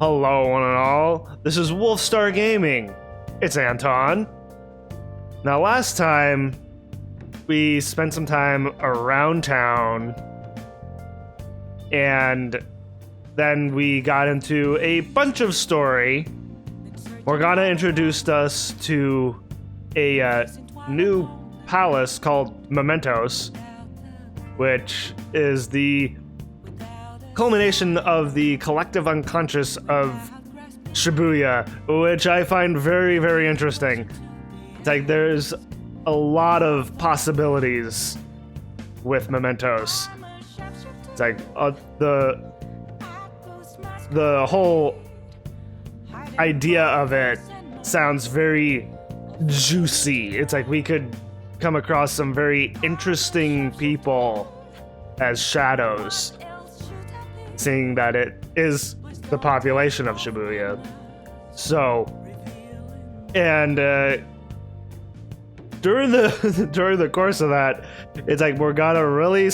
Hello, one and all. This is Wolfstar Gaming. It's Anton. Now, last time, we spent some time around town, and then we got into a bunch of story. Morgana introduced us to a new palace called Mementos, which is the culmination of the collective unconscious of Shibuya, which I find very, very interesting. It's like there's a lot of possibilities with Mementos. It's like the whole idea of it sounds very juicy. It's like we could come across some very interesting people as shadows, seeing that it is the population of Shibuya. So, and during the course of that, it's like Morgana really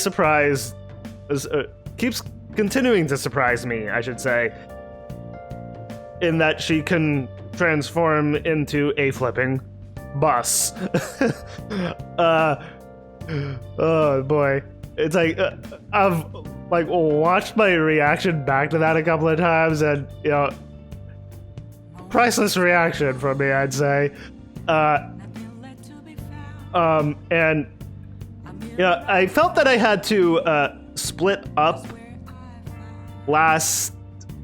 keeps continuing to surprise me, I should say, in that she can transform into a flipping bus. Oh boy, it's like I've watched my reaction back to that a couple of times, and priceless reaction from me, I'd say. And I felt that I had to split up last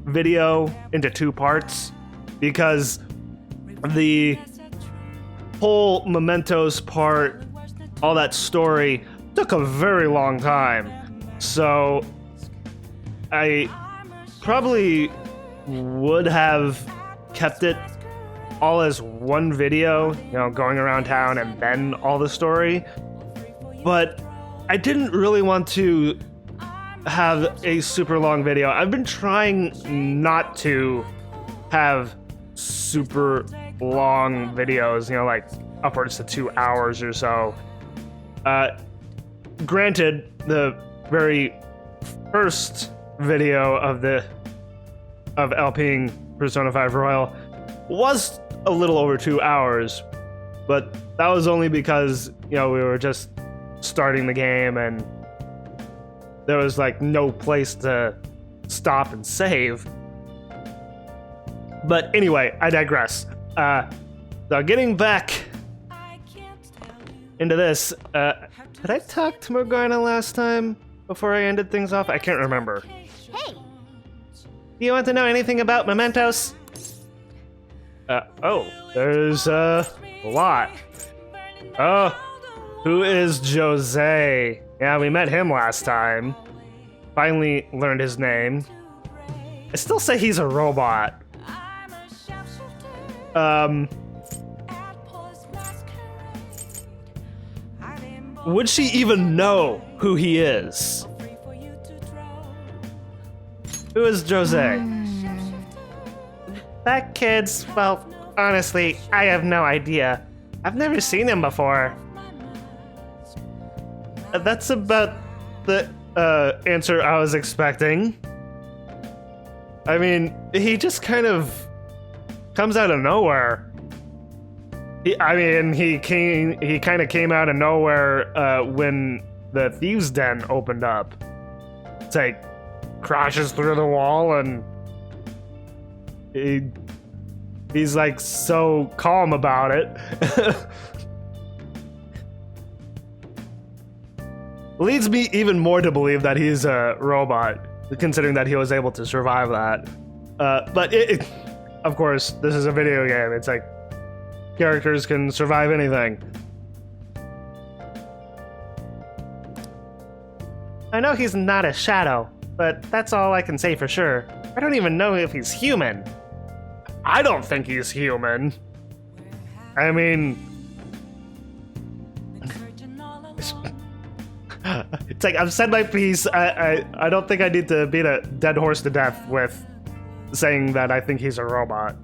video into two parts because the whole Mementos part, all that story, took a very long time. So I probably would have kept it all as one video, going around town and then all the story. But I didn't really want to have a super long video. I've been trying not to have super long videos, like upwards to 2 hours or so. Granted, the very first video of LPing Persona 5 Royal was a little over 2 hours, but that was only because we were just starting the game and there was no place to stop and save. But anyway, I digress. So getting back into this, did I talk to Morgana last time before I ended things off? I can't remember. Hey! Do you want to know anything about Mementos? There's a lot. Oh, who is Jose? Yeah, we met him last time. Finally learned his name. I still say he's a robot. Would she even know who he is? Who is Jose? That kid's, well, honestly, I have no idea. I've never seen him before. That's about the answer I was expecting. I mean, he just kind of comes out of nowhere. He kind of came out of nowhere when the Thieves' Den opened up. It's like, crashes through the wall and he's so calm about it. Leads me even more to believe that he's a robot, considering that he was able to survive that. But of course, this is a video game. It's like characters can survive anything. I know he's not a shadow, but that's all I can say for sure. I don't even know if he's human. I don't think he's human. I mean, it's like, I've said my piece. I don't think I need to beat a dead horse to death with saying that I think he's a robot.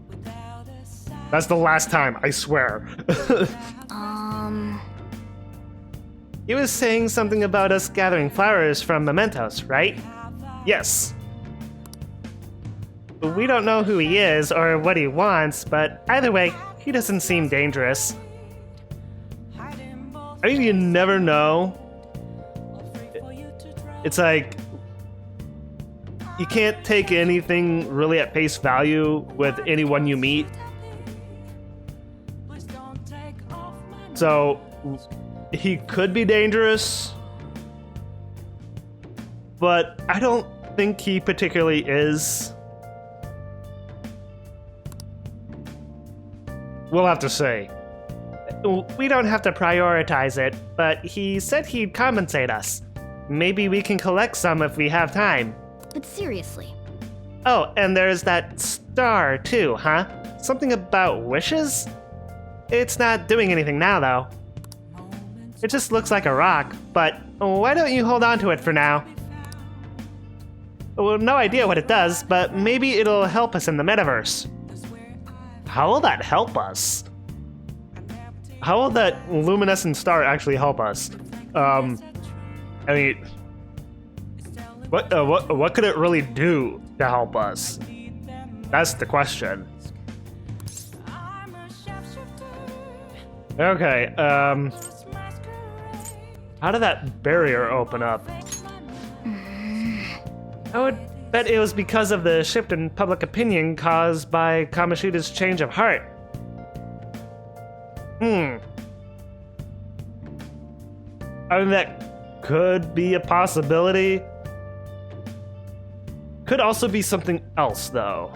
That's the last time, I swear. He was saying something about us gathering flowers from Mementos, right? Yes. we don't know who he is or what he wants, but either way, he doesn't seem dangerous. I mean, you never know. It's like, you can't take anything really at face value with anyone you meet. So, he could be dangerous, but I don't think he particularly is. We'll have to see. We don't have to prioritize it, but he said he'd compensate us. Maybe we can collect some if we have time. But seriously. Oh, and there's that star too, huh? Something about wishes? It's not doing anything now, though. It just looks like a rock, but why don't you hold on to it for now? Well, no idea what it does, but maybe it'll help us in the metaverse. How will that help us? How will that luminescent star actually help us? I mean, what could it really do to help us? That's the question. Okay, how did that barrier open up? I would bet it was because of the shift in public opinion caused by Kamoshida's change of heart. I mean, that could be a possibility. Could also be something else, though.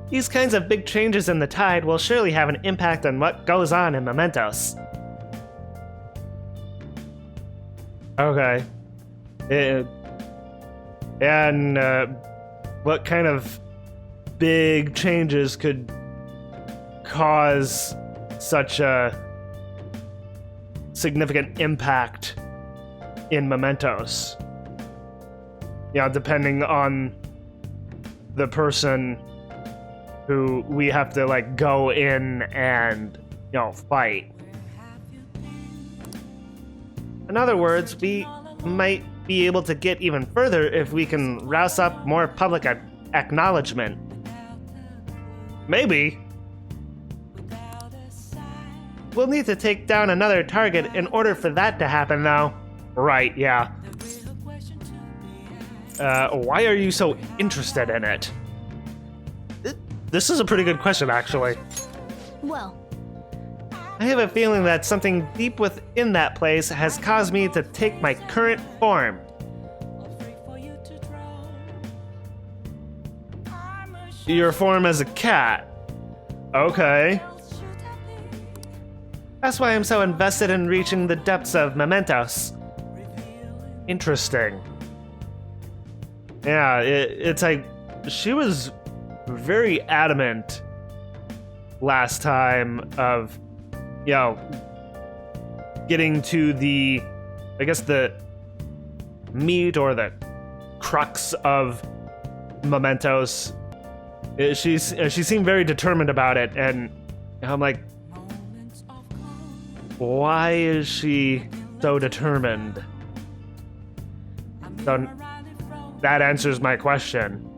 These kinds of big changes in the tide will surely have an impact on what goes on in Mementos. Okay. And what kind of big changes could cause such a significant impact in Mementos? Yeah, depending on the person who we have to like go in and, you know, fight. In other words, we might be able to get even further if we can rouse up more public acknowledgement. Maybe. We'll need to take down another target in order for that to happen, though. Right, yeah. Why are you so interested in it? This is a pretty good question, actually. Well, I have a feeling that something deep within that place has caused me to take my current form. Your form as a cat. Okay. That's why I'm so invested in reaching the depths of Mementos. Interesting. Yeah, it's like, she was very adamant last time of, you know, getting to the, I guess, the meat or the crux of Mementos. She seemed very determined about it, and I'm like, why is she so determined? So that answers my question.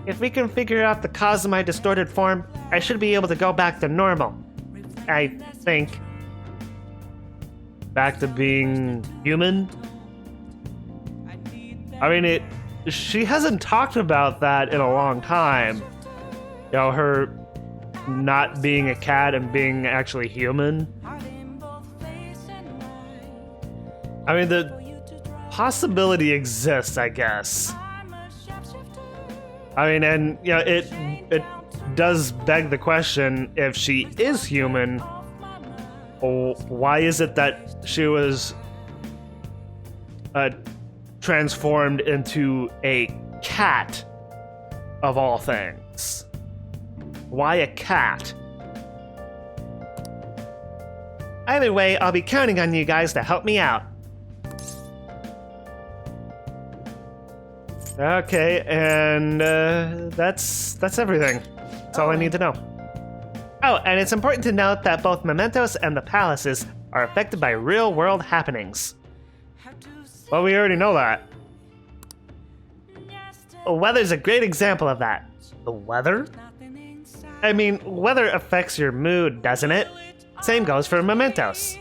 If we can figure out the cause of my distorted form, I should be able to go back to normal. I think. Back to being human? I mean, she hasn't talked about that in a long time. You know, her not being a cat and being actually human. I mean, the possibility exists, I guess. I mean, and you know, it does beg the question, if she is human, why is it that she was transformed into a cat of all things? Why a cat? Either way, I'll be counting on you guys to help me out. Okay, and that's everything. That's all I need to know. Oh, and it's important to note that both Mementos and the palaces are affected by real-world happenings. Well, we already know that. weather's a great example of that. The weather? I mean, weather affects your mood, doesn't it? Same goes for Mementos.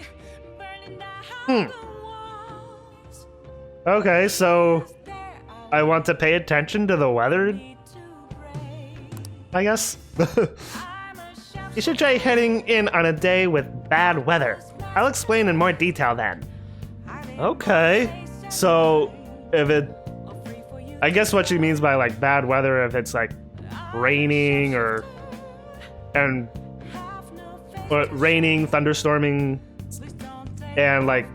Okay, so I want to pay attention to the weather, I guess. You should try heading in on a day with bad weather. I'll explain in more detail then. Okay, so if it... I guess what she means by like bad weather, if it's like raining or... raining, thunderstorming, and like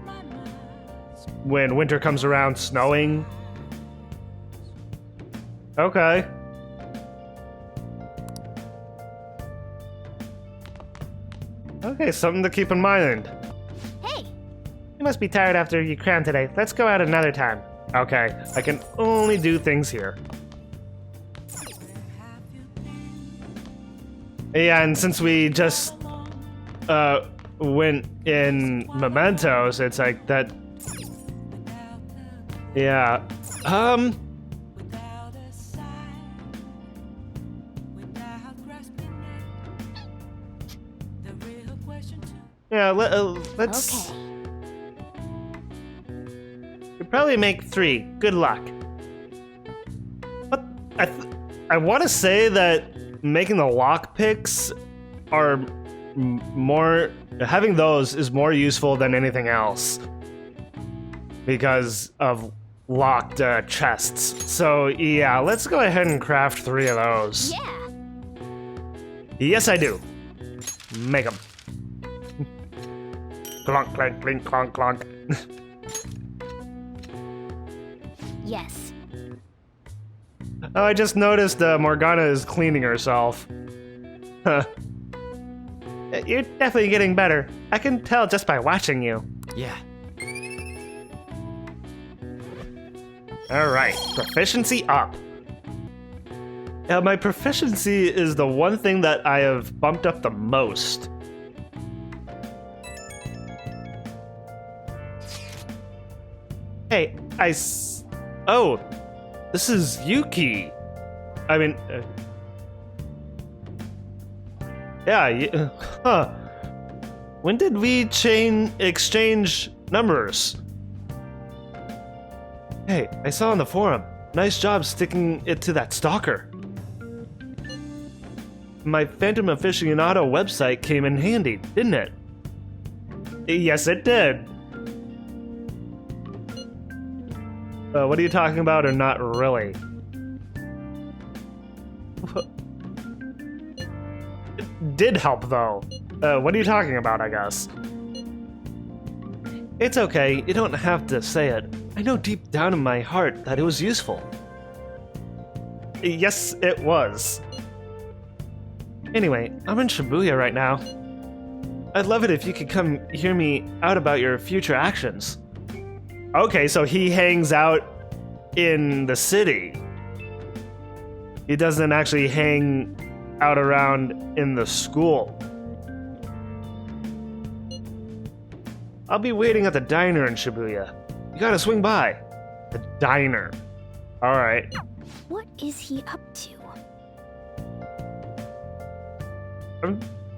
when winter comes around, snowing. Okay. Okay, something to keep in mind. Hey! You must be tired after you crammed today. Let's go out another time. Okay, I can only do things here. Yeah, and since we just went in Mementos, it's like that. Yeah. Yeah, let's... Okay. We'd probably make 3. Good luck. But I want to say that making the lockpicks are more... Having those is more useful than anything else. Because of locked chests. So yeah, let's go ahead and craft 3 of those. Yeah! Yes, I do. Make them. Clonk, clank, clink, clonk, clonk. Yes. Oh, I just noticed Morgana is cleaning herself. Huh. You're definitely getting better. I can tell just by watching you. Yeah. Alright, proficiency up. Yeah, my proficiency is the one thing that I have bumped up the most. Hey, oh, this is Yuuki. I mean, yeah, huh. When did we exchange numbers? Hey, I saw on the forum. Nice job sticking it to that stalker. My Phantom Aficionado website came in handy, didn't it? Yes, it did. What are you talking about, or not really? It did help, though. What are you talking about, I guess? It's okay, you don't have to say it. I know deep down in my heart that it was useful. Yes, it was. Anyway, I'm in Shibuya right now. I'd love it if you could come hear me out about your future actions. Okay, so he hangs out in the city. He doesn't actually hang out around in the school. I'll be waiting at the diner in Shibuya. You gotta swing by. The diner. Alright. What is he up to?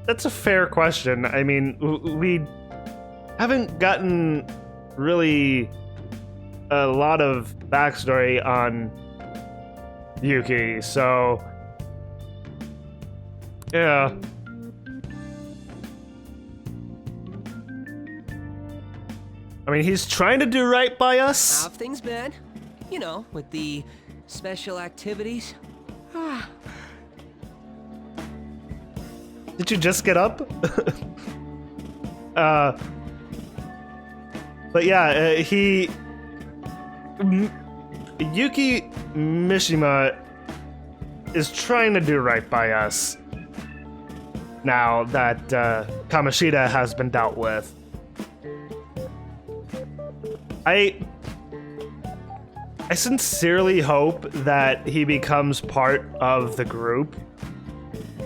That's a fair question. I mean, we haven't gotten really a lot of backstory on Yuuki, so yeah. I mean, he's trying to do right by us. How have things been? You know, with the special activities. Did you just get up? But yeah, Yuuki Mishima is trying to do right by us now that Kamoshida has been dealt with. I sincerely hope that he becomes part of the group.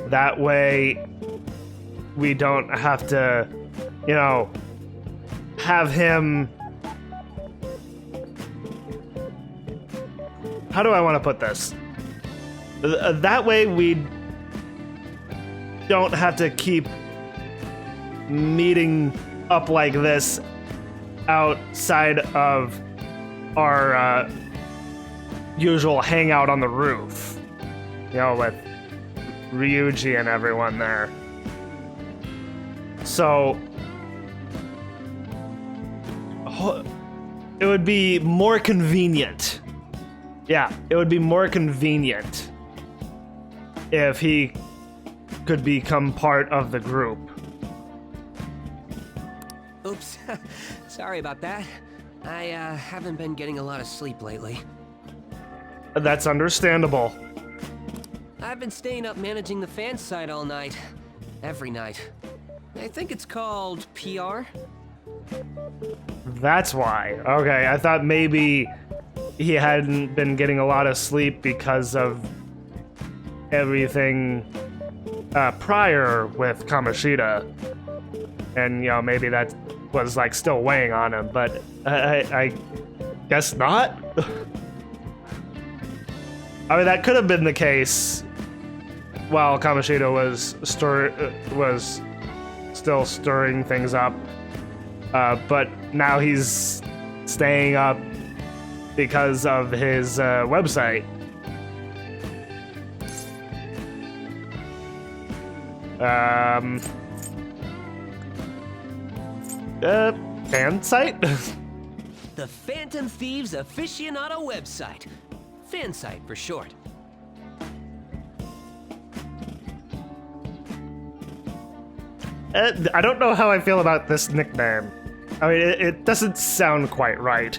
That way, we don't have to, you know, have him how do I want to put this? That way we don't have to keep meeting up like this outside of our usual hangout on the roof. You know, with Ryuji and everyone there. So it would be more convenient. Yeah, it would be more convenient if he could become part of the group. Oops. Sorry about that. I haven't been getting a lot of sleep lately. That's understandable. I've been staying up managing the fan site all night. Every night. I think it's called PR. That's why. Okay, I thought maybe he hadn't been getting a lot of sleep because of everything prior with Kamoshida. And, you know, maybe that was, like, still weighing on him, but I guess not? I mean, that could have been the case while Kamoshida was still stirring things up. But now he's staying up because of his website. Fan site? The Phantom Thieves Aficionado website. Fan site for short. I don't know how I feel about this nickname. I mean, it doesn't sound quite right.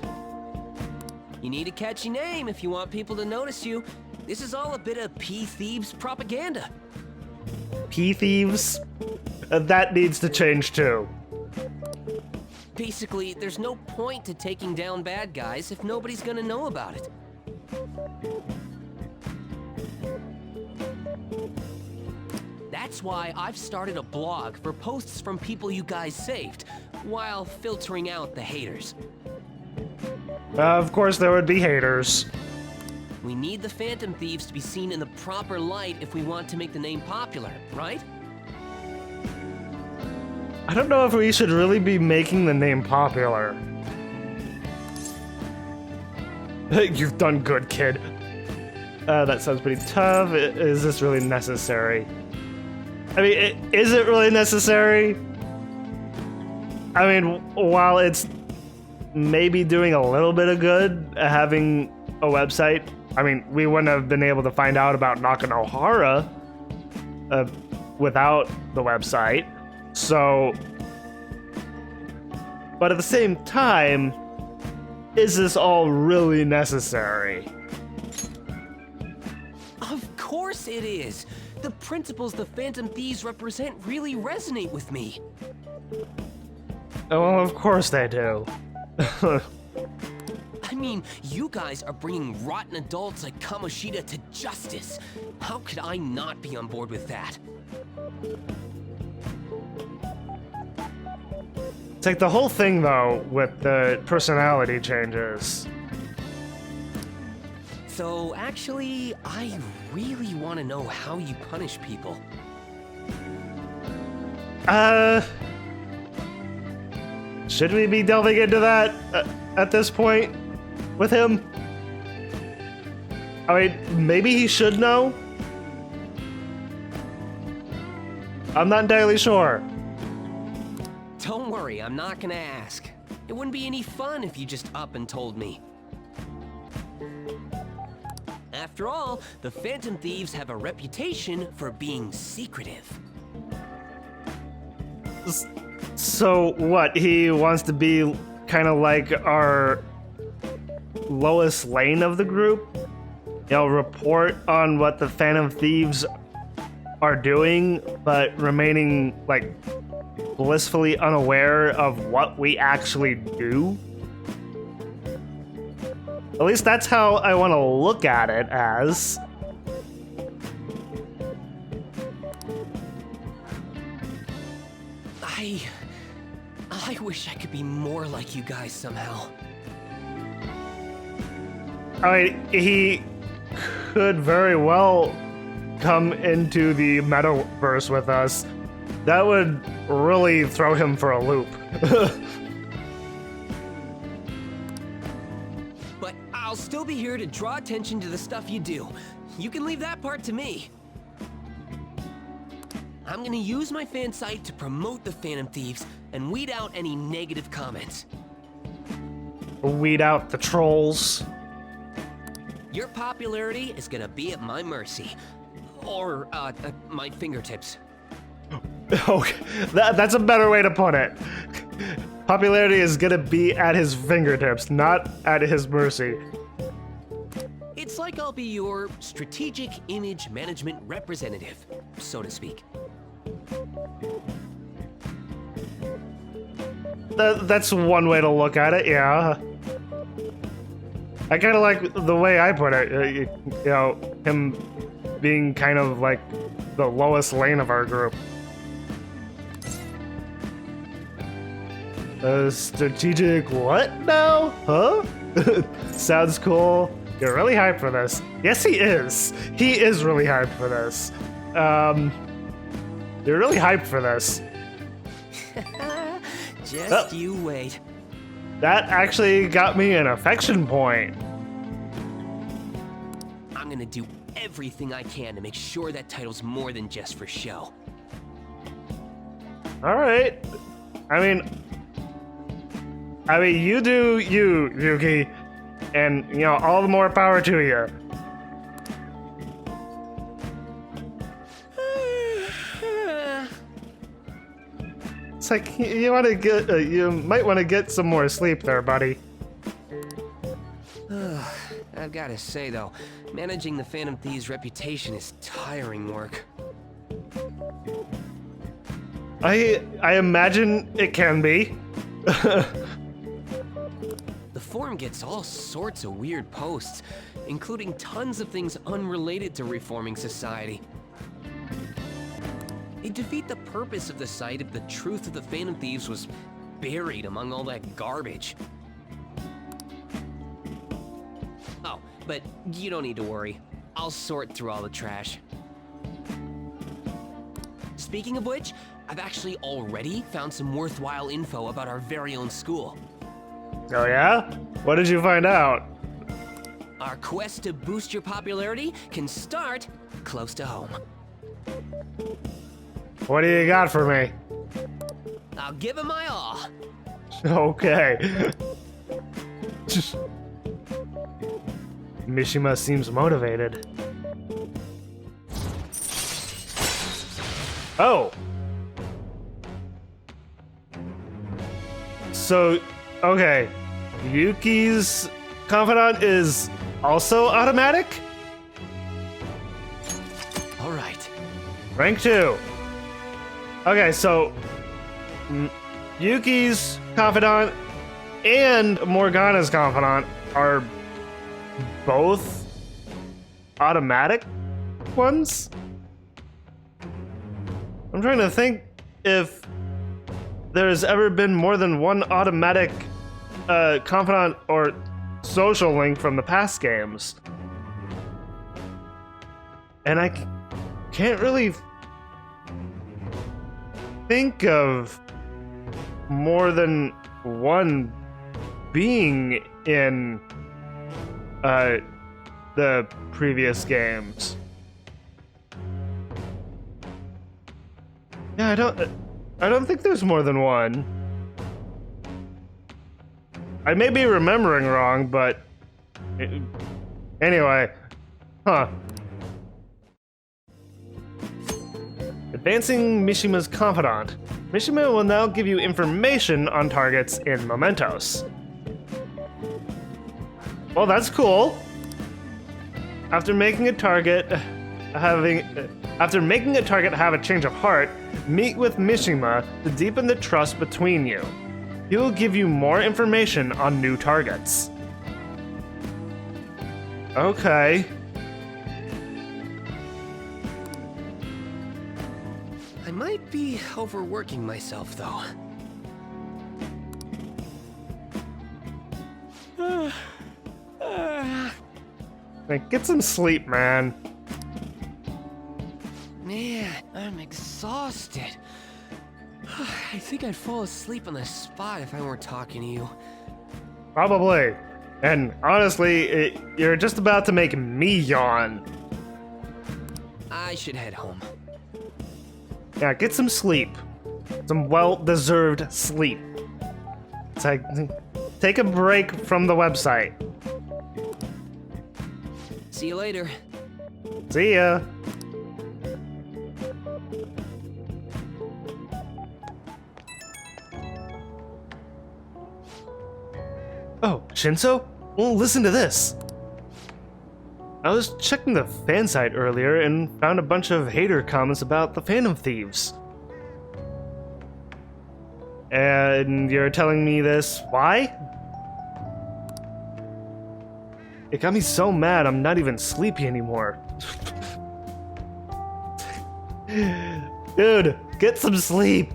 You need a catchy name if you want people to notice you. This is all a bit of P-Thieves propaganda. P-Thieves? That needs to change too. Basically, there's no point to taking down bad guys if nobody's gonna know about it. That's why I've started a blog for posts from people you guys saved, while filtering out the haters. Of course there would be haters. We need the Phantom Thieves to be seen in the proper light if we want to make the name popular, right? I don't know if we should really be making the name popular. You've done good, kid. That sounds pretty tough. Is this really necessary? I mean, is it really necessary? I mean, while it's maybe doing a little bit of good having a website, I mean, we wouldn't have been able to find out about Nakanohara without the website. So, but at the same time, is this all really necessary? Of course it is! The principles the Phantom Thieves represent really resonate with me. Oh, well, of course they do. I mean, you guys are bringing rotten adults like Kamoshida to justice. How could I not be on board with that? It's like the whole thing, though, with the personality changes. So, actually, I really want to know how you punish people. Should we be delving into that at this point with him? I mean, maybe he should know? I'm not entirely sure. Don't worry, I'm not gonna ask. It wouldn't be any fun if you just up and told me. After all, the Phantom Thieves have a reputation for being secretive. So what, he wants to be kind of like our Lois Lane of the group? You know, report on what the Phantom Thieves are doing, but remaining, like, blissfully unaware of what we actually do? At least that's how I want to look at it as. I wish I could be more like you guys somehow. I mean, he could very well come into the metaverse with us. That would really throw him for a loop. But I'll still be here to draw attention to the stuff you do. You can leave that part to me. I'm gonna use my fan site to promote the Phantom Thieves and weed out any negative comments. Weed out the trolls. Your popularity is gonna be at my mercy. Or, at my fingertips. Okay, that's a better way to put it. Popularity is gonna be at his fingertips, not at his mercy. It's like I'll be your strategic image management representative, so to speak. That's one way to look at it, yeah. I kind of like the way I put it, you know, him being kind of like the lowest lane of our group. Strategic what now? Huh? Sounds cool. You're really hyped for this. Yes, he is. He is really hyped for this. You're really hyped for this. Just you wait. That actually got me an affection point. I'm gonna do everything I can to make sure that title's more than just for show. All right. I mean, you do you, Yuki, and you know, all the more power to you. It's like you want to get, you might want to get some more sleep there, buddy. I've gotta say though, managing the Phantom Thieves' reputation is tiring work. I imagine it can be. The forum gets all sorts of weird posts, including tons of things unrelated to reforming society. It'd defeat the purpose of the site if the truth of the Phantom Thieves was buried among all that garbage. Oh, but you don't need to worry. I'll sort through all the trash. Speaking of which, I've actually already found some worthwhile info about our very own school. Oh yeah? What did you find out? Our quest to boost your popularity can start close to home. What do you got for me? I'll give it my all. Okay. Mishima seems motivated. Oh. So, okay. Yuki's confidant is also automatic? All right. Rank 2. Okay, so Yuki's confidant and Morgana's confidant are both automatic ones? I'm trying to think if there's ever been more than one automatic confidant or social link from the past games. And I can't really think of more than one being in the previous games. Yeah, I don't think there's more than one. I may be remembering wrong, but anyway, huh. Advancing Mishima's confidant. Mishima will now give you information on targets in Mementos. Well, that's cool. After making a target have a change of heart, meet with Mishima to deepen the trust between you. He will give you more information on new targets. Okay. I might be overworking myself, though. Like, get some sleep, man. Man, I'm exhausted. I think I'd fall asleep on the spot if I weren't talking to you. Probably. And honestly, you're just about to make me yawn. I should head home. Yeah, get some sleep. Some well-deserved sleep. It's like, take a break from the website. See you later. See ya. Oh, Shinso? Well, listen to this. I was checking the fan site earlier and found a bunch of hater comments about the Phantom Thieves. And you're telling me this, why? It got me so mad I'm not even sleepy anymore. Dude, get some sleep.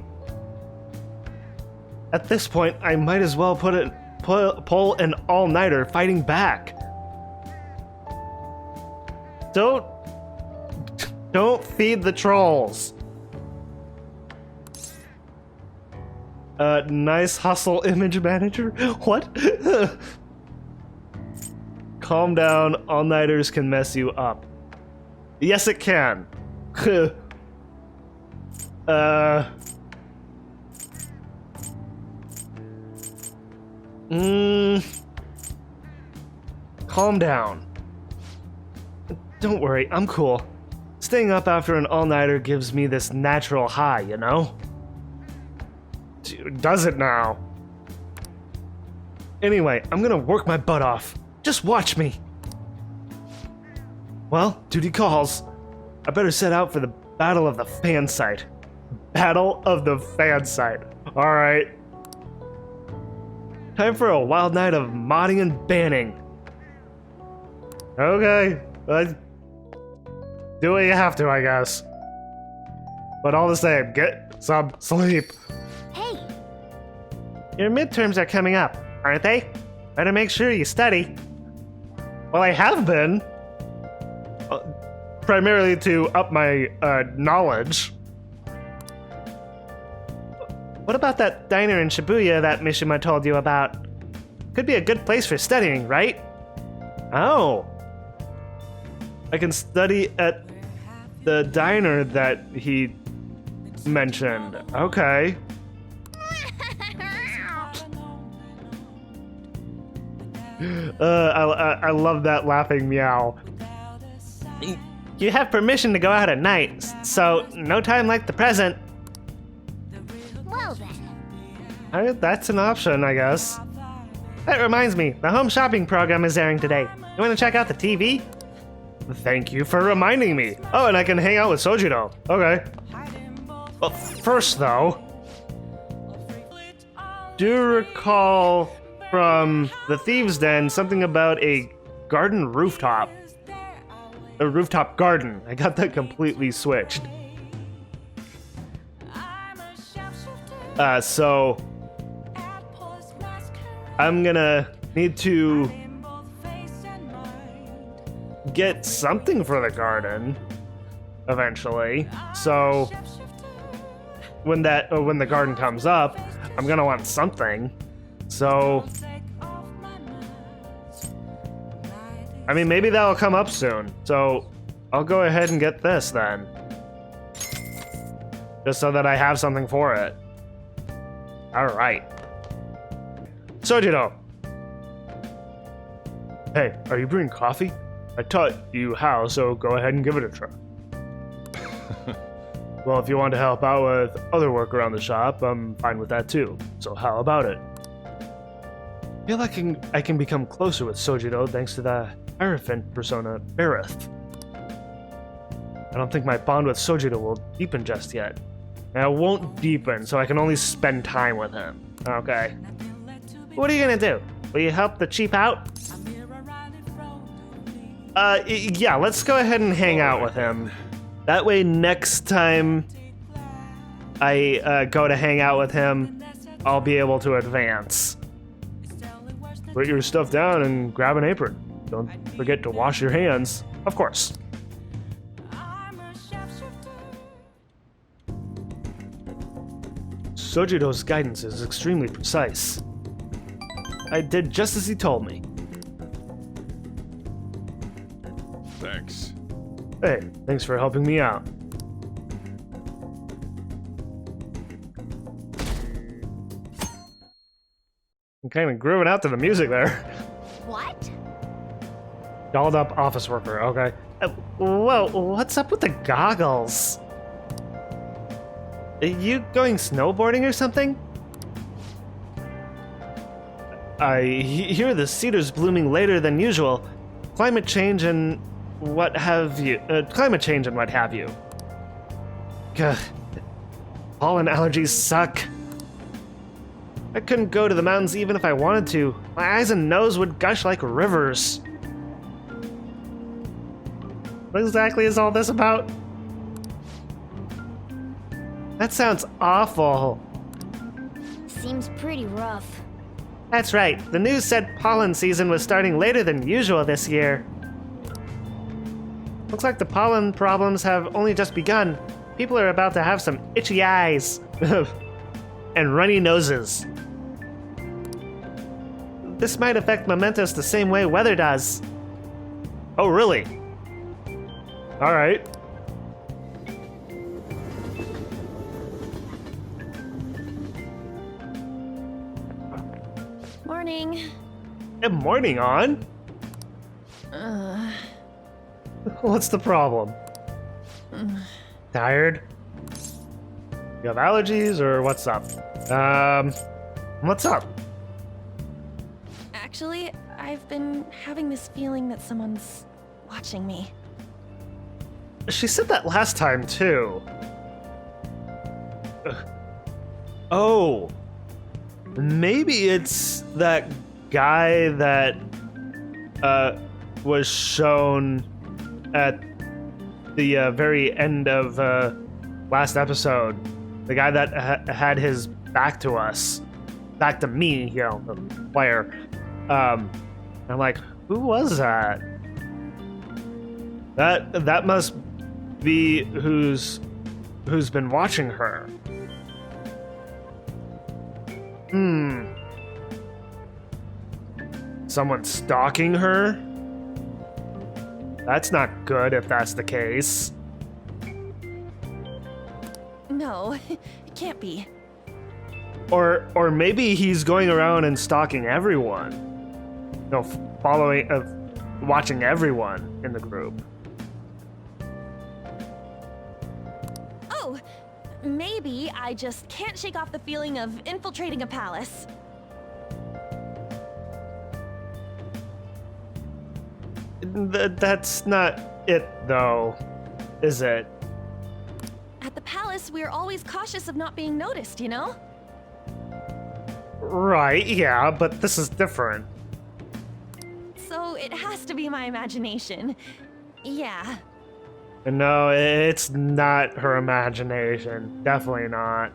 At this point, I might as well pull an all-nighter fighting back. Don't feed the trolls. Nice hustle, image manager. What? Calm down, all-nighters can mess you up. Yes, it can. Calm down. Don't worry, I'm cool. Staying up after an all-nighter gives me this natural high, you know? Does it now? Anyway, I'm gonna work my butt off. Just watch me. Well, duty calls. I better set out for the Battle of the Fan Site. Battle of the Fan Site. Alright. Time for a wild night of modding and banning. Okay. Do what you have to, I guess. But all the same, get some sleep. Hey, Your midterms are coming up, aren't they? Better make sure you study. Well, I have been. Primarily to up my knowledge. What about that diner in Shibuya that Mishima told you about? Could be a good place for studying, right? Oh. I can study at the diner that he mentioned. Okay. I love that laughing meow. You have permission to go out at night, so no time like the present. well then. That's an option, I guess. That reminds me, the home shopping program is airing today. You want to check out the TV? Thank you for reminding me. Oh, and I can hang out with Sojiro. Okay. Well, first though, do you recall from the Thieves' Den something about a garden rooftop? A rooftop garden. I got that completely switched. So I'm gonna need to get something for the garden eventually. So when the garden comes up, I'm gonna want something. So I mean, maybe that'll come up soon. So I'll go ahead and get this then. Just so that I have something for it. Alright. Sojiro! Hey, are you brewing coffee? I taught you how, so go ahead and give it a try. Well, if you want to help out with other work around the shop, I'm fine with that too. So how about it? I feel like I can become closer with Sojiro thanks to the Hierophant persona, Bareth. I don't think my bond with Sojiro will deepen just yet. And it won't deepen, so I can only spend time with him. Okay. What are you gonna do? Will you help the cheap out? Yeah, let's go ahead and hang out with him. That way next time I go to hang out with him, I'll be able to advance. Put your stuff down and grab an apron. don't forget to wash your hands. Of course. Sojido's guidance is extremely precise. I did just as he told me. Thanks. Hey, thanks for helping me out. I'm kind of grooving out to the music there. What? Dolled up office worker, okay. Whoa, what's up with the goggles? Are you going snowboarding or something? I hear the cedar's blooming later than usual. Climate change and what have you. Gah. Pollen allergies suck. I couldn't go to the mountains even if I wanted to. My eyes and nose would gush like rivers. What exactly is all this about? That sounds awful. Seems pretty rough. That's right. The news said pollen season was starting later than usual this year. Looks like the pollen problems have only just begun. People are about to have some itchy eyes and runny noses. This might affect Mementos the same way weather does. Oh, really? All right. Morning. Good morning, On. What's the problem? Tired? You have allergies or what's up? What's up? Actually, I've been having this feeling that someone's watching me. She said that last time too. Oh. Maybe it's that guy that was shown at the very end of last episode. The guy that had his back to us, back to me, you know, the player. I'm like, who was that? That must be who's been watching her. Someone stalking her? That's not good if that's the case. No, it can't be. Or maybe he's going around and stalking everyone. No, watching everyone in the group. Oh, maybe I just can't shake off the feeling of infiltrating a palace. That's not it, though, is it? At the palace, we're always cautious of not being noticed, you know? Right, yeah, but this is different. So it has to be my imagination. Yeah. No, it's not her imagination. Definitely not.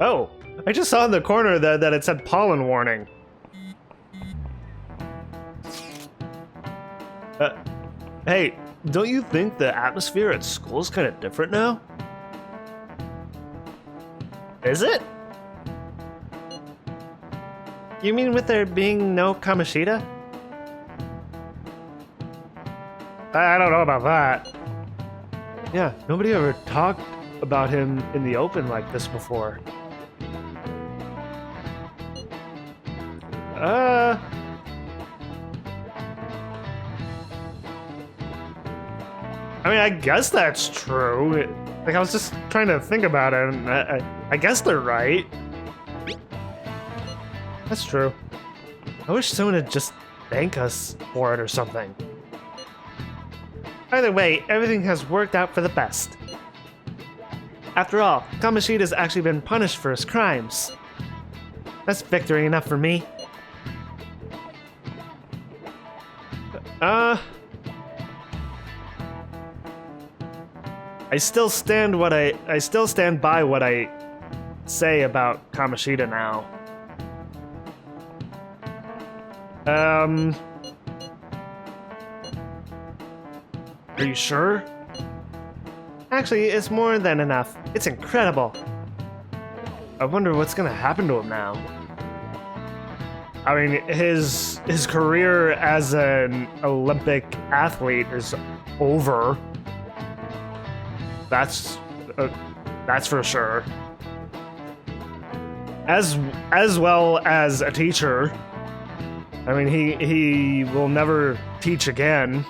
Oh, I just saw in the corner that it said pollen warning. Hey, don't you think the atmosphere at school is kind of different now? Is it? You mean with there being no Kamoshida? I don't know about that. Yeah, nobody ever talked about him in the open like this before. I mean, I guess that's true. Like, I was just trying to think about it, and I guess they're right. That's true. I wish someone would just thank us for it or something. Either way, everything has worked out for the best. After all, Kamoshida's actually been punished for his crimes. That's victory enough for me. I still stand by what I say about Kamoshida now. Are you sure? Actually, it's more than enough. It's incredible. I wonder what's gonna happen to him now. I mean, his career as an Olympic athlete is over. That's for sure. As well as a teacher. I mean, he will never teach again.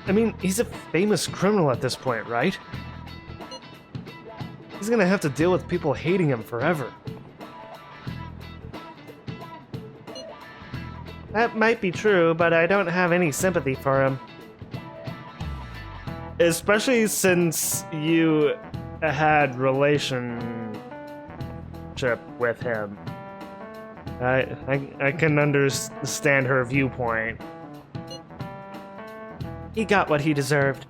I mean, he's a famous criminal at this point, right? He's gonna have to deal with people hating him forever. That might be true, but I don't have any sympathy for him. Especially since you had relationship with him. I can understand her viewpoint. He got what he deserved.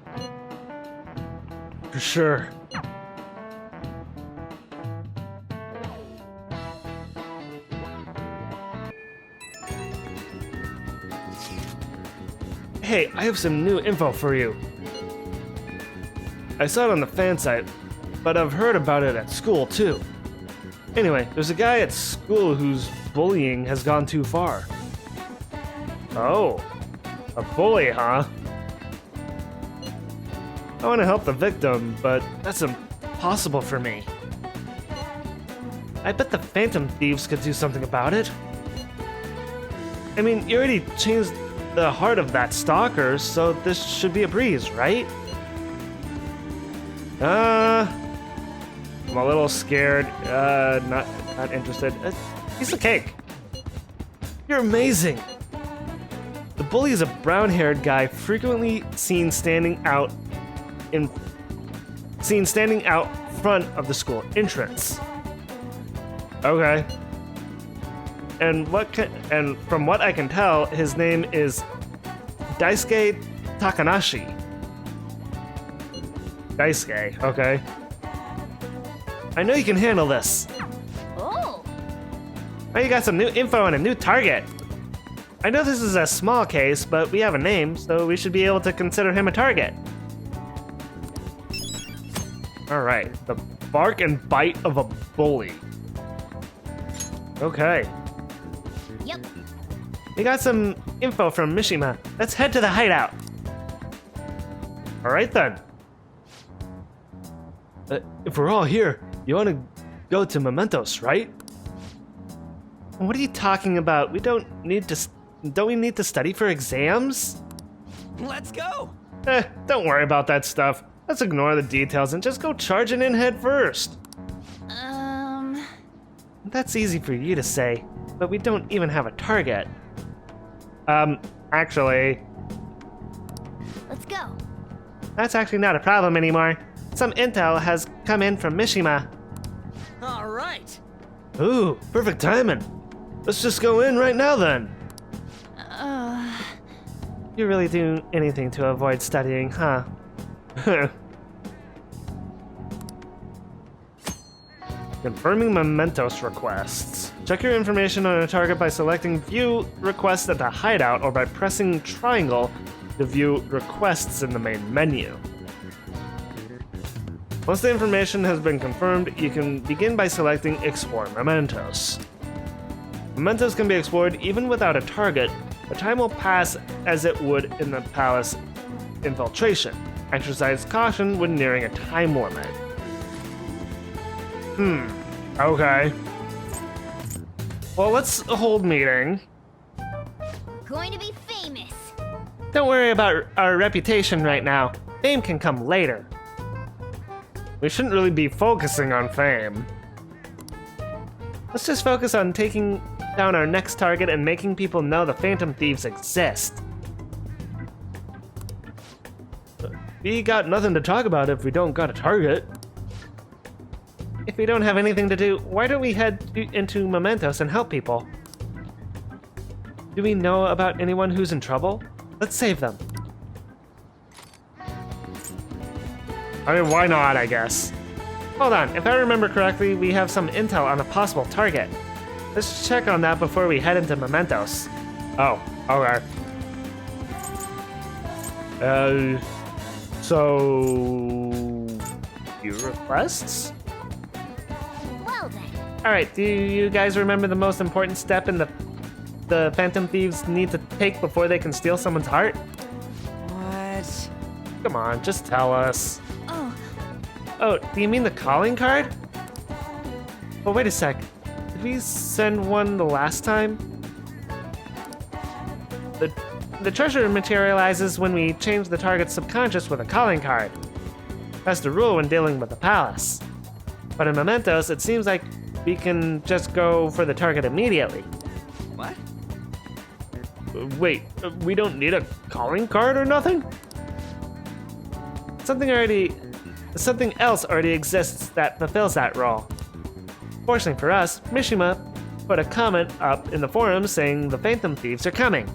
For sure. Hey, I have some new info for you. I saw it on the fan site, but I've heard about it at school too. Anyway, there's a guy at school whose bullying has gone too far. Oh, a bully, huh? I want to help the victim, but that's impossible for me. I bet the Phantom Thieves could do something about it. I mean, you already changed the heart of that stalker, so this should be a breeze, right? I'm a little scared. Not interested. Piece of cake. You're amazing. The bully is a brown-haired guy frequently seen standing out front of the school entrance. Okay. And from what I can tell, his name is Daisuke Takanashi. Daisuke, okay. I know you can handle this. Oh. Now you got some new info and a new target. I know this is a small case, but we have a name, so we should be able to consider him a target. Alright, the bark and bite of a bully. Okay. Yep. We got some info from Mishima. Let's head to the hideout. Alright then. If we're all here, you want to go to Mementos, right? What are you talking about? Don't we need to study for exams? Let's go! Don't worry about that stuff. Let's ignore the details and just go charging in head first. That's easy for you to say, but we don't even have a target. Actually... Let's go. That's actually not a problem anymore. Some intel has come in from Mishima. All right. Ooh, perfect timing. Let's just go in right now then. You really do anything to avoid studying, huh? Confirming Mementos requests. Check your information on a target by selecting View Requests at the hideout or by pressing triangle to view requests in the main menu. Once the information has been confirmed, you can begin by selecting Explore Mementos. Mementos can be explored even without a target, but time will pass as it would in the palace infiltration. Exercise caution when nearing a time limit. Okay. Well, let's hold meeting. Going to be famous. Don't worry about our reputation right now. Fame can come later. We shouldn't really be focusing on fame. Let's just focus on taking down our next target and making people know the Phantom Thieves exist. We got nothing to talk about if we don't got a target. If we don't have anything to do, why don't we head into Mementos and help people? Do we know about anyone who's in trouble? Let's save them. I mean, why not, I guess. Hold on, if I remember correctly, we have some intel on a possible target. Let's check on that before we head into Mementos. Oh, okay. So... Few requests? Well then. Alright, do you guys remember the most important step in the Phantom Thieves need to take before they can steal someone's heart? What? Come on, just tell us. Oh, Oh, do you mean the calling card? Well, wait a sec. Did we send one the last time? The treasure materializes when we change the target's subconscious with a calling card. That's the rule when dealing with the palace. But in Mementos, it seems like we can just go for the target immediately. What? Wait, we don't need a calling card or nothing? Something else already exists that fulfills that role. Fortunately for us, Mishima put a comment up in the forum saying the Phantom Thieves are coming.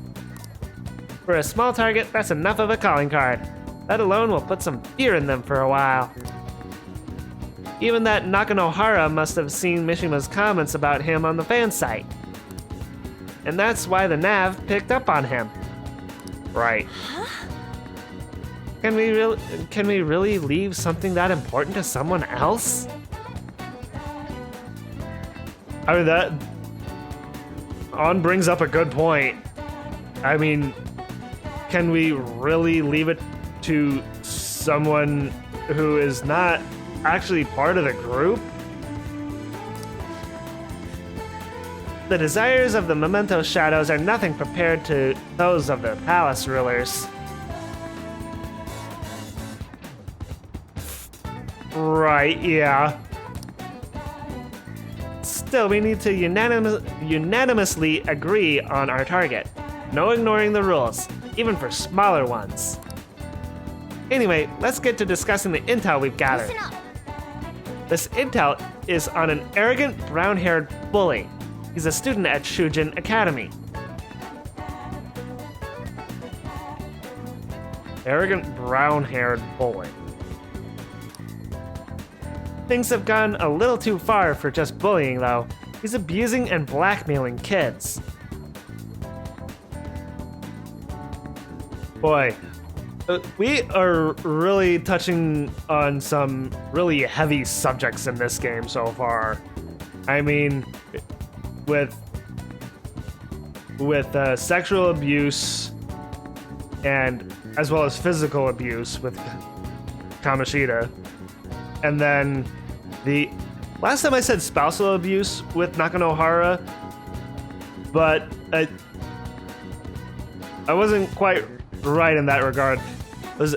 For a small target, that's enough of a calling card. That alone will put some fear in them for a while. Even that Nakanohara must have seen Mishima's comments about him on the fan site. And that's why the Nav picked up on him. Right. Can we really leave something that important to someone else? I mean, that On brings up a good point. I mean, can we really leave it to someone who is not actually part of the group? The desires of the Mementos shadows are nothing compared to those of the palace rulers. Right, yeah. Still, we need to unanimously agree on our target. No ignoring the rules, even for smaller ones. Anyway, let's get to discussing the intel we've gathered. Listen up. This intel is on an arrogant, brown-haired bully. He's a student at Shujin Academy. Arrogant, brown-haired bully. Things have gone a little too far for just bullying, though. He's abusing and blackmailing kids. Boy, we are really touching on some really heavy subjects in this game so far. I mean, with sexual abuse and as well as physical abuse with Kamoshida. And then the last time I said spousal abuse with Nakanohara, but I wasn't quite right in that regard. It was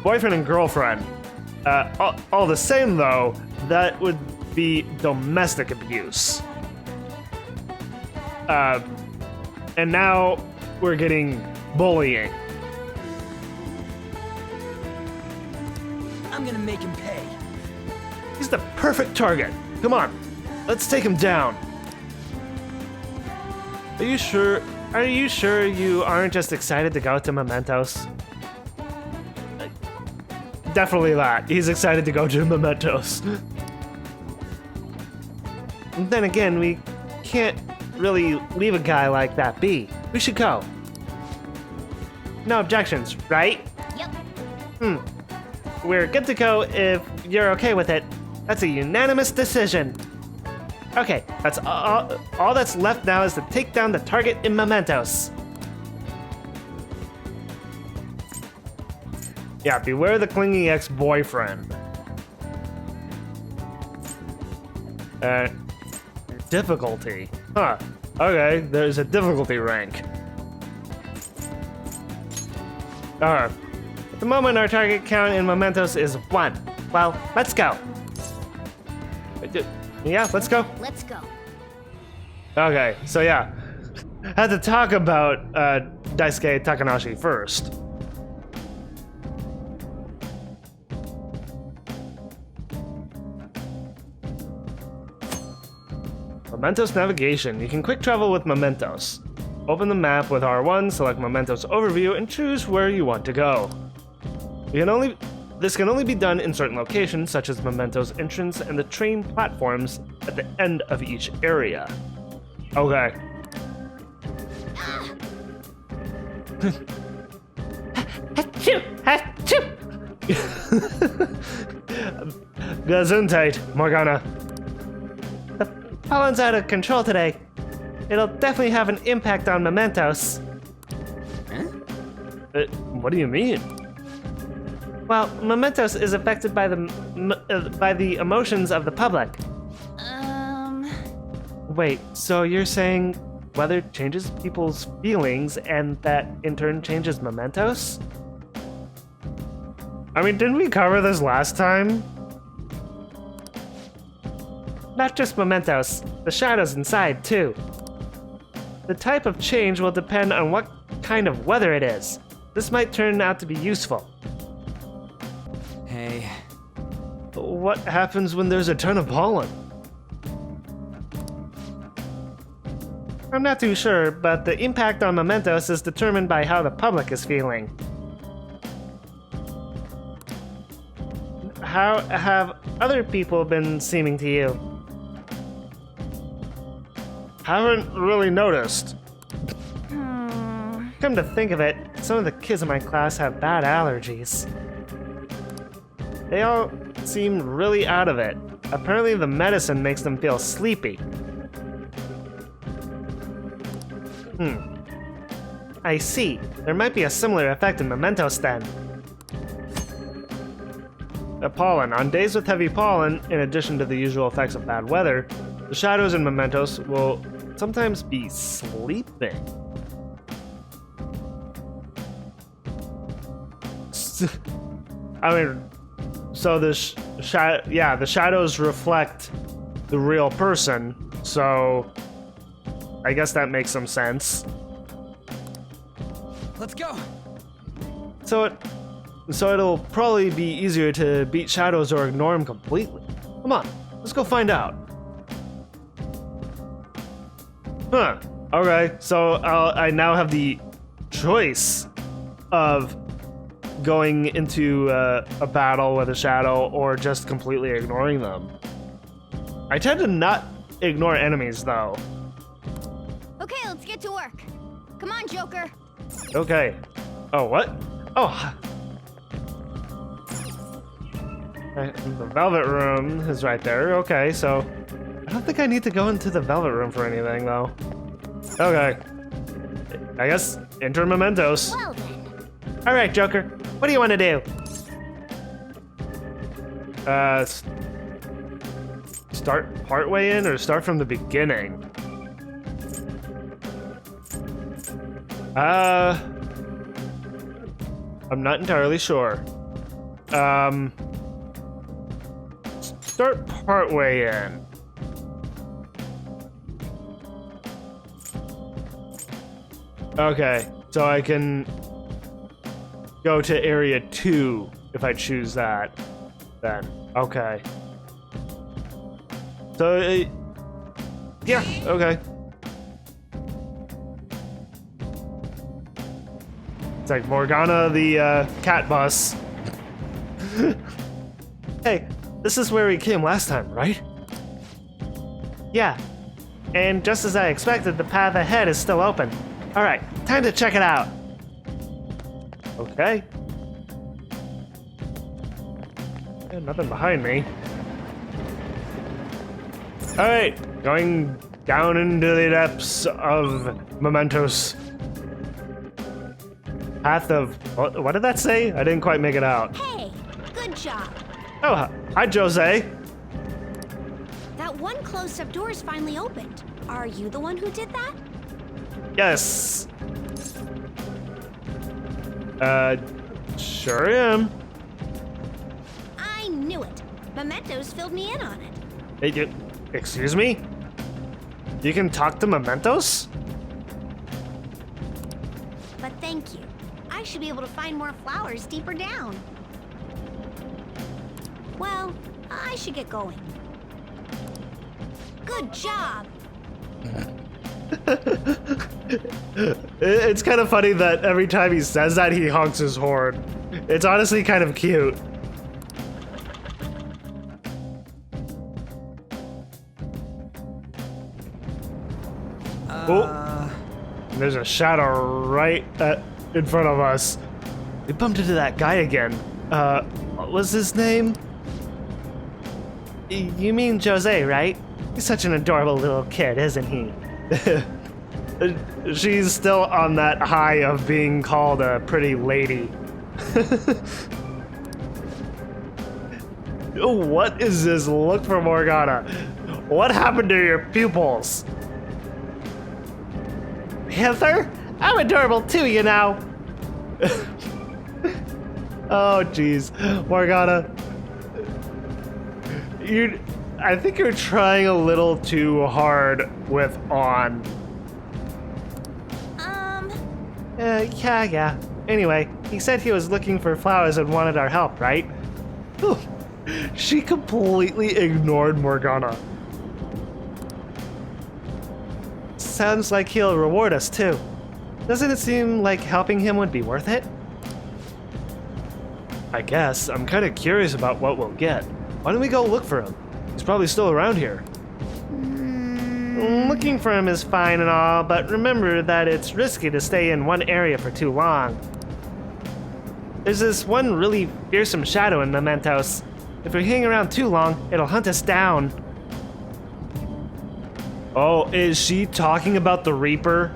boyfriend and girlfriend. All the same though, that would be domestic abuse. And now we're getting bullying. I'm gonna make him pay. He's the perfect target. Come on, let's take him down. Are you sure? Are you sure you aren't just excited to go to Mementos? Definitely that. He's excited to go to Mementos. And then again, we can't really leave a guy like that be. We should go. No objections, right? Yep. We're good to go if you're okay with it. That's a unanimous decision. Okay, that's all that's left now is to take down the target in Mementos. Yeah, beware the clingy ex-boyfriend. Difficulty. Huh. Okay, there's a difficulty rank. At the moment, our target count in Mementos is 1. Well, let's go. Yeah, let's go. Let's go. Okay, so yeah. Had to talk about Daisuke Takanashi first. Mementos navigation. You can quick travel with Mementos. Open the map with R1, select Mementos overview, and choose where you want to go. You can only this can only be done in certain locations, such as Mementos entrance and the train platforms at the end of each area. Okay. Gesundheit, Morgana. The pollen's out of control today. It'll definitely have an impact on Mementos. What do you mean? Well, Mementos is affected by the emotions of the public. Wait, so you're saying weather changes people's feelings and that in turn changes Mementos? I mean, didn't we cover this last time? Not just Mementos, the shadows inside too. The type of change will depend on what kind of weather it is. This might turn out to be useful. Hey. What happens when there's a ton of pollen? I'm not too sure, but the impact on Mementos is determined by how the public is feeling. How have other people been seeming to you? Haven't really noticed. Come to think of it, some of the kids in my class have bad allergies. They all seem really out of it. Apparently the medicine makes them feel sleepy. I see. There might be a similar effect in Mementos then. The pollen. On days with heavy pollen, in addition to the usual effects of bad weather, the shadows in Mementos will sometimes be sleeping. I mean, so the shadows reflect the real person, so I guess that makes some sense. Let's go. So it'll probably be easier to beat shadows or ignore them completely. Come on, let's go find out. Huh. Okay, so I now have the choice of going into a battle with a shadow or just completely ignoring them. I tend to not ignore enemies though. Okay, let's get to work. Come on, Joker. Okay. Oh, what? Oh. The Velvet Room is right there. Okay, so I don't think I need to go into the Velvet Room for anything though. Okay. I guess enter Mementos. Well then. All right, Joker. What do you want to do? Start partway in or start from the beginning? I'm not entirely sure. Start partway in. Okay, so I can go to area 2 if I choose that. Then, okay. So, yeah, okay. It's like Morgana the cat bus. Hey, this is where we came last time, right? Yeah. And just as I expected, the path ahead is still open. Alright, time to check it out. Okay. Yeah, nothing behind me. Alright, going down into the depths of Mementos. Path of... What did that say? I didn't quite make it out. Hey, good job. Oh, hi, Jose. That one closed-up door is finally opened. Are you the one who did that? Yes. Sure am. I knew it. Mementos filled me in on it. Hey, excuse me? You can talk to Mementos? But thank you. I should be able to find more flowers deeper down. Well, I should get going. Good job! It's kind of funny that every time he says that, he honks his horn. It's honestly kind of cute. Oh, there's a shadow right in front of us. We bumped into that guy again. What was his name? You mean Jose, right? He's such an adorable little kid, isn't he? She's still on that high of being called a pretty lady. What is this look for Morgana? What happened to your pupils? Heather? I'm adorable too, you know. Oh, jeez. Morgana. I think you're trying a little too hard with on. Yeah. Anyway, he said he was looking for flowers and wanted our help, right? Whew. She completely ignored Morgana. Sounds like he'll reward us too. Doesn't it seem like helping him would be worth it? I guess. I'm kind of curious about what we'll get. Why don't we go look for him? He's probably still around here. Looking for him is fine and all, but remember that it's risky to stay in one area for too long. There's this one really fearsome shadow in Mementos. If we hang around too long, it'll hunt us down. Oh, is she talking about the Reaper?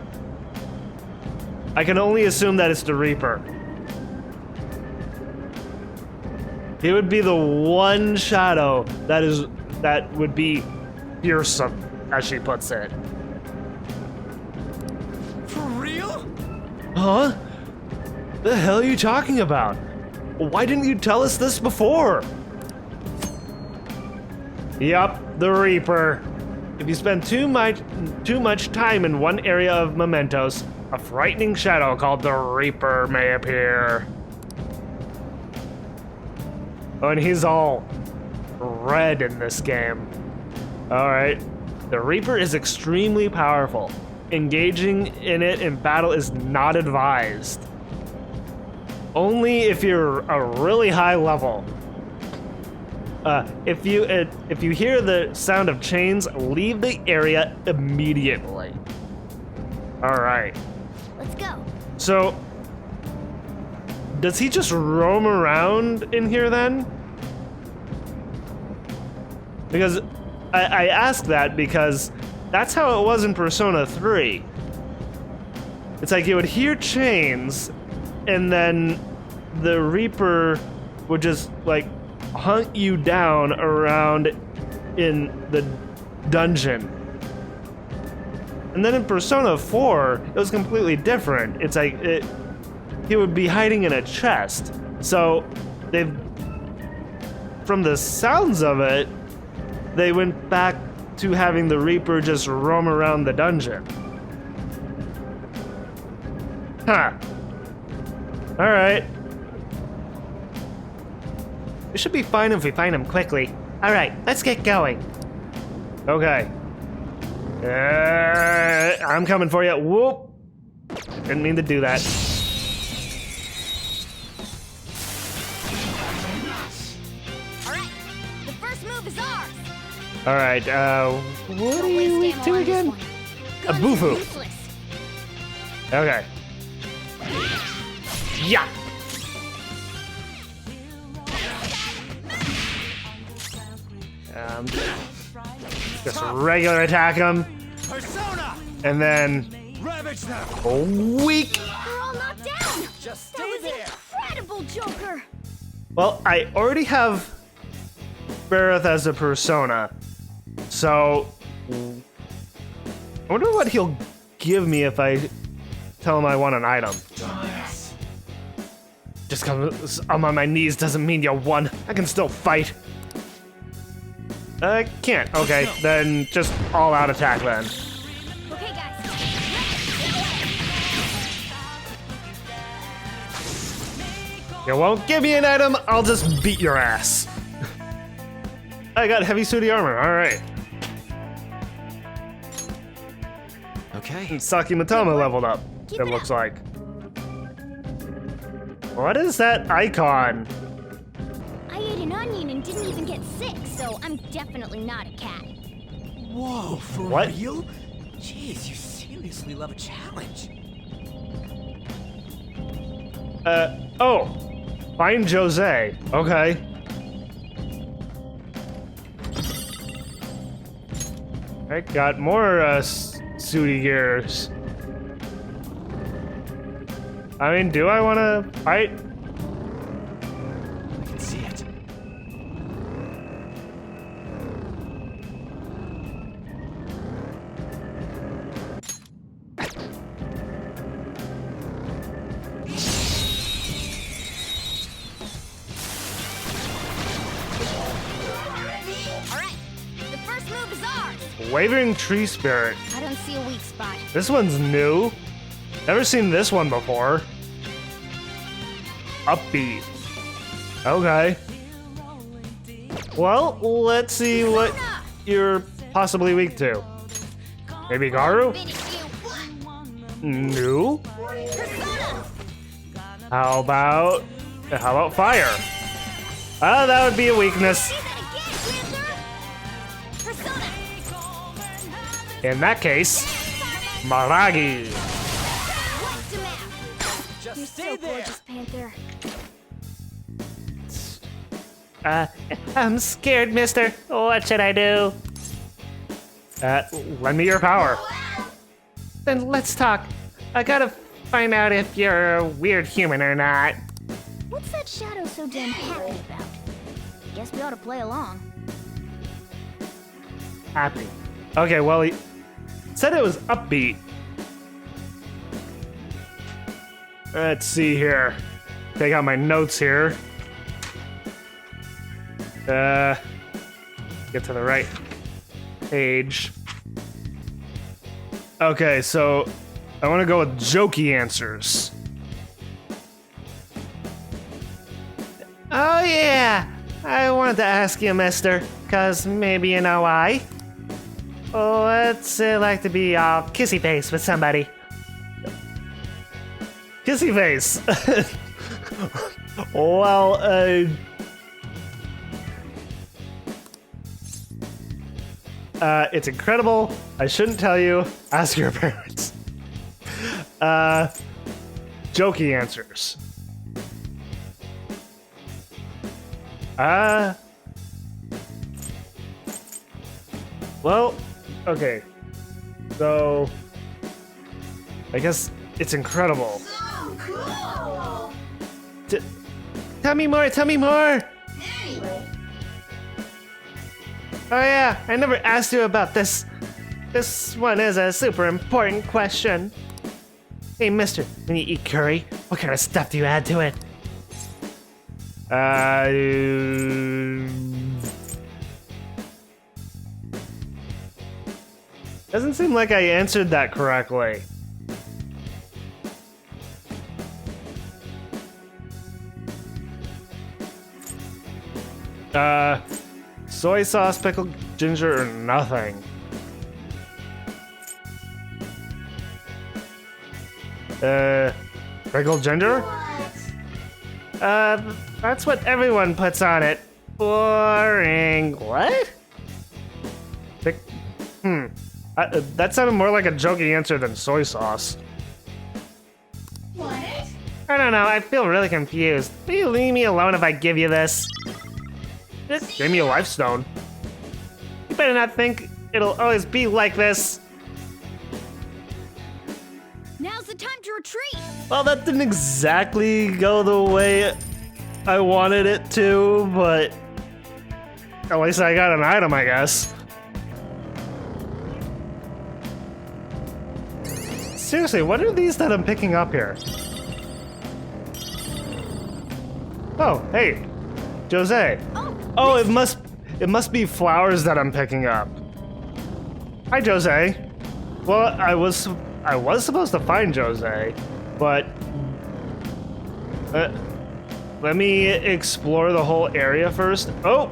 I can only assume that it's the Reaper. It would be the one shadow that would be fearsome, as she puts it. For real? Huh? The hell are you talking about? Why didn't you tell us this before? Yup, the Reaper. If you spend too much time in one area of Mementos, a frightening shadow called the Reaper may appear. Oh, and he's all red in this game. Alright. The Reaper is extremely powerful. Engaging in it in battle is not advised. Only if you're a really high level. If you hear the sound of chains, leave the area immediately. Alright. Let's go. So, does he just roam around in here then? Because I ask that because that's how it was in Persona 3. It's like you would hear chains, and then the Reaper would just like hunt you down around in the dungeon. And then in Persona 4, it was completely different. It's like he would be hiding in a chest. So from the sounds of it, they went back to having the Reaper just roam around the dungeon. Huh. Alright. We should be fine if we find him quickly. Alright, let's get going. Okay. I'm coming for you. Whoop. Didn't mean to do that. Alright, the first move is ours. Alright, what are you weak to again? A Bufu. Okay. Yeah. Just regular attack him. Persona! And then Ravage them! weak. We're all knocked down. Just That stay was there! incredible, Joker. Well, I already have Barrett as a persona, so I wonder what he'll give me if I tell him I want an item. Just because I'm on my knees doesn't mean you won. I can still fight. I can't. Okay, then just all out attack then. Okay, guys. You won't give me an item, I'll just beat your ass. I got heavy suity armor, alright. Okay. Saki Matoma leveled up, Keep it it looks up. like. What is that icon? I ate an onion and didn't even get sick, so I'm definitely not a cat. Whoa, for What? real? Jeez, you seriously love a challenge. Oh. Find Jose. Okay. I got more, Sooty gears. I mean, do I want to fight? I can see it. Alright, the first move is ours. Wavering Tree Spirit. I don't see a weak spot. This one's new. Never seen this one before. Upbeat. Okay. Well, let's see what you're possibly weak to. Maybe Garu? Finish you. New? Persona! How about fire? That would be a weakness. Do that again, Panther! Persona! In that case, Maragi. What's the map? Just You're stay so there. gorgeous, Panther. I'm scared, mister. What should I do? Lend me your power. Then let's talk. I gotta find out if you're a weird human or not. What's that shadow so damn happy about? Guess we ought to play along. Happy. Okay, well, he said it was upbeat. Let's see here. Take out my notes here. Get to the right page. Okay, so I want to go with jokey answers. Oh yeah, I wanted to ask you, mister, cause maybe you know why. What's it like to be all kissy face with somebody? Kissy face. Well, it's incredible. I shouldn't tell you. Ask your parents. Jokey answers. Well, okay. So, I guess it's incredible. So cool! Tell me more, tell me more! Anyway, Oh yeah, I never asked you about this. This one is a super important question. Hey mister, when you eat curry, what kind of stuff do you add to it? Doesn't seem like I answered that correctly. Soy sauce, pickled ginger, or nothing. Pickled ginger? That's what everyone puts on it. Boring. What? That sounded more like a jokey answer than soy sauce. what? I don't know, I feel really confused. Will you leave me alone if I give you this? Just give me a life stone. You better not think it'll always be like this. Now's the time to retreat! Well, that didn't exactly go the way I wanted it to, but at least I got an item, I guess. Seriously, what are these that I'm picking up here? Oh, hey, Jose. Oh, it must be flowers that I'm picking up. Hi, Jose. Well, I was supposed to find Jose, but let me explore the whole area first. Oh,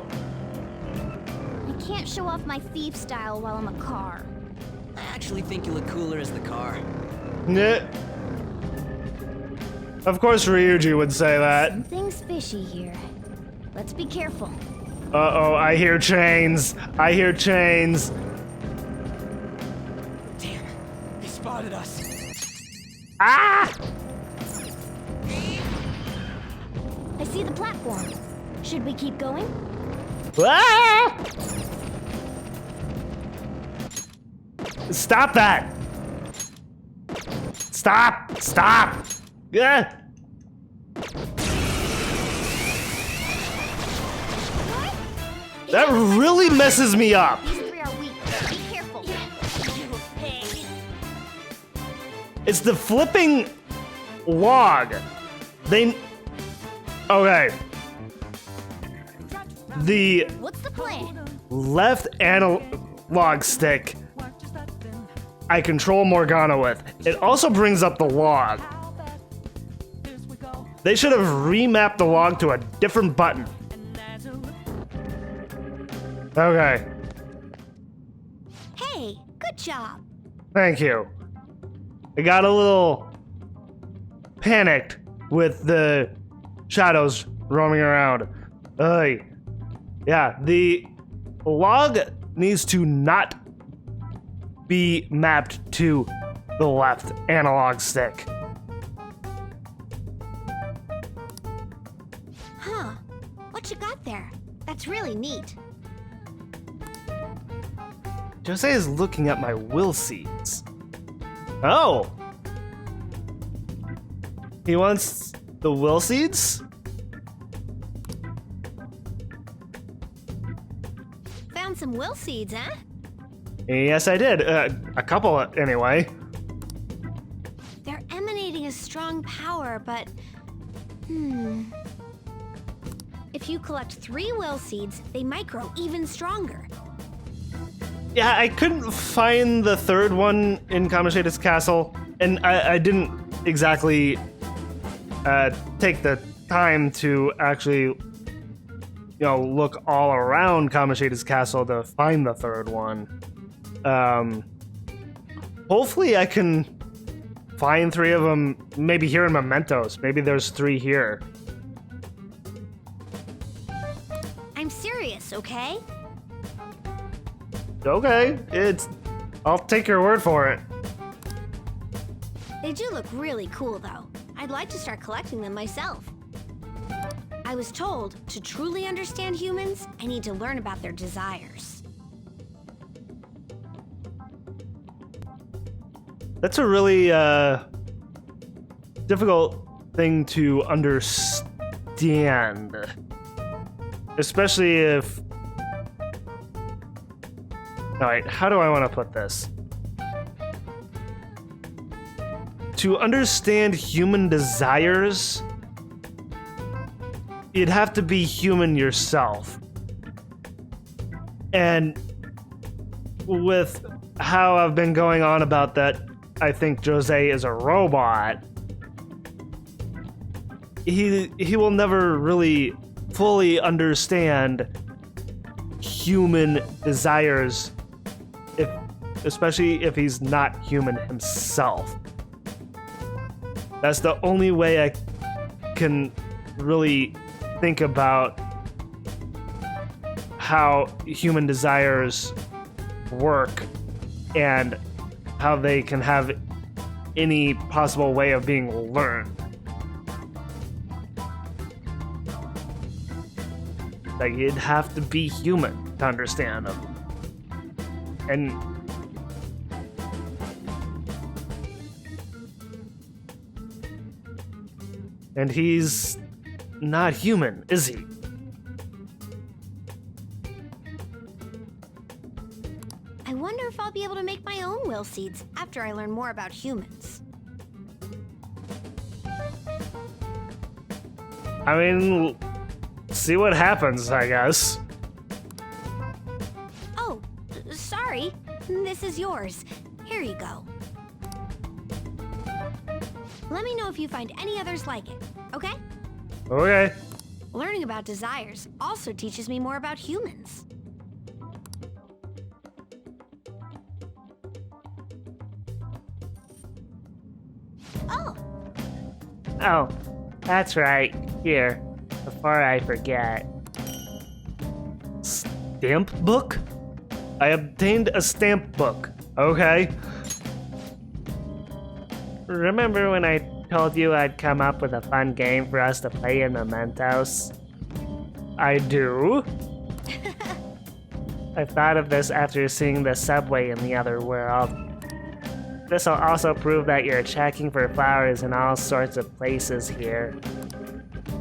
I can't show off my thief style while I'm a car. I actually think you look cooler as the car. nah. Of course, Ryuji would say that. Something's fishy here. Let's be careful. Uh-oh, I hear chains. I hear chains. Damn, this spotted us. Ah! I see the platform. Should we keep going? Ah! Stop that! Stop! Stop! Yeah! That really messes me up. These three are weak. Be careful. It's the flipping log. They... Okay. The What's the plan? left analog stick I control Morgana with. It also brings up the log. They should have remapped the log to a different button. Okay, Hey, good job. thank you. I got a little panicked with the shadows roaming around. Yeah, the log needs to not be mapped to the left analog stick. Huh. What you got there? That's really neat. Jose is looking at my will seeds. Oh! He wants the will seeds? Found some will seeds, huh? Yes, I did. A couple, anyway. They're emanating a strong power, but... If you collect 3 will seeds, they might grow even stronger. Yeah, I couldn't find the third one in Kamoshida's castle, and I didn't exactly take the time to actually, look all around Kamoshida's castle to find the third one. Hopefully I can find 3 of them, maybe here in Mementos. Maybe there's 3 here. I'm serious, okay? Okay, I'll take your word for it. They do look really cool, though. I'd like to start collecting them myself. I was told to truly understand humans, I need to learn about their desires. That's a really difficult thing to understand. Especially if... Alright, how do I want to put this? To understand human desires, you'd have to be human yourself. And with how I've been going on about that, I think Jose is a robot, he will never really fully understand human desires, especially if he's not human himself. That's the only way I can really think about how human desires work and how they can have any possible way of being learned. Like, you'd have to be human to understand them. And he's not human, is he? I wonder if I'll be able to make my own will seeds after I learn more about humans. I mean, see what happens, I guess. Oh, sorry. This is yours. Here you go. Let me know if you find any others like it, okay? Okay. Learning about desires also teaches me more about humans. Oh, Oh, that's right. Here, before I forget. Stamp book? I obtained a stamp book. Okay. remember when I told you I'd come up with a fun game for us to play in Mementos? I do. I thought of this after seeing the subway in the other world. This will also prove that you're checking for flowers in all sorts of places here.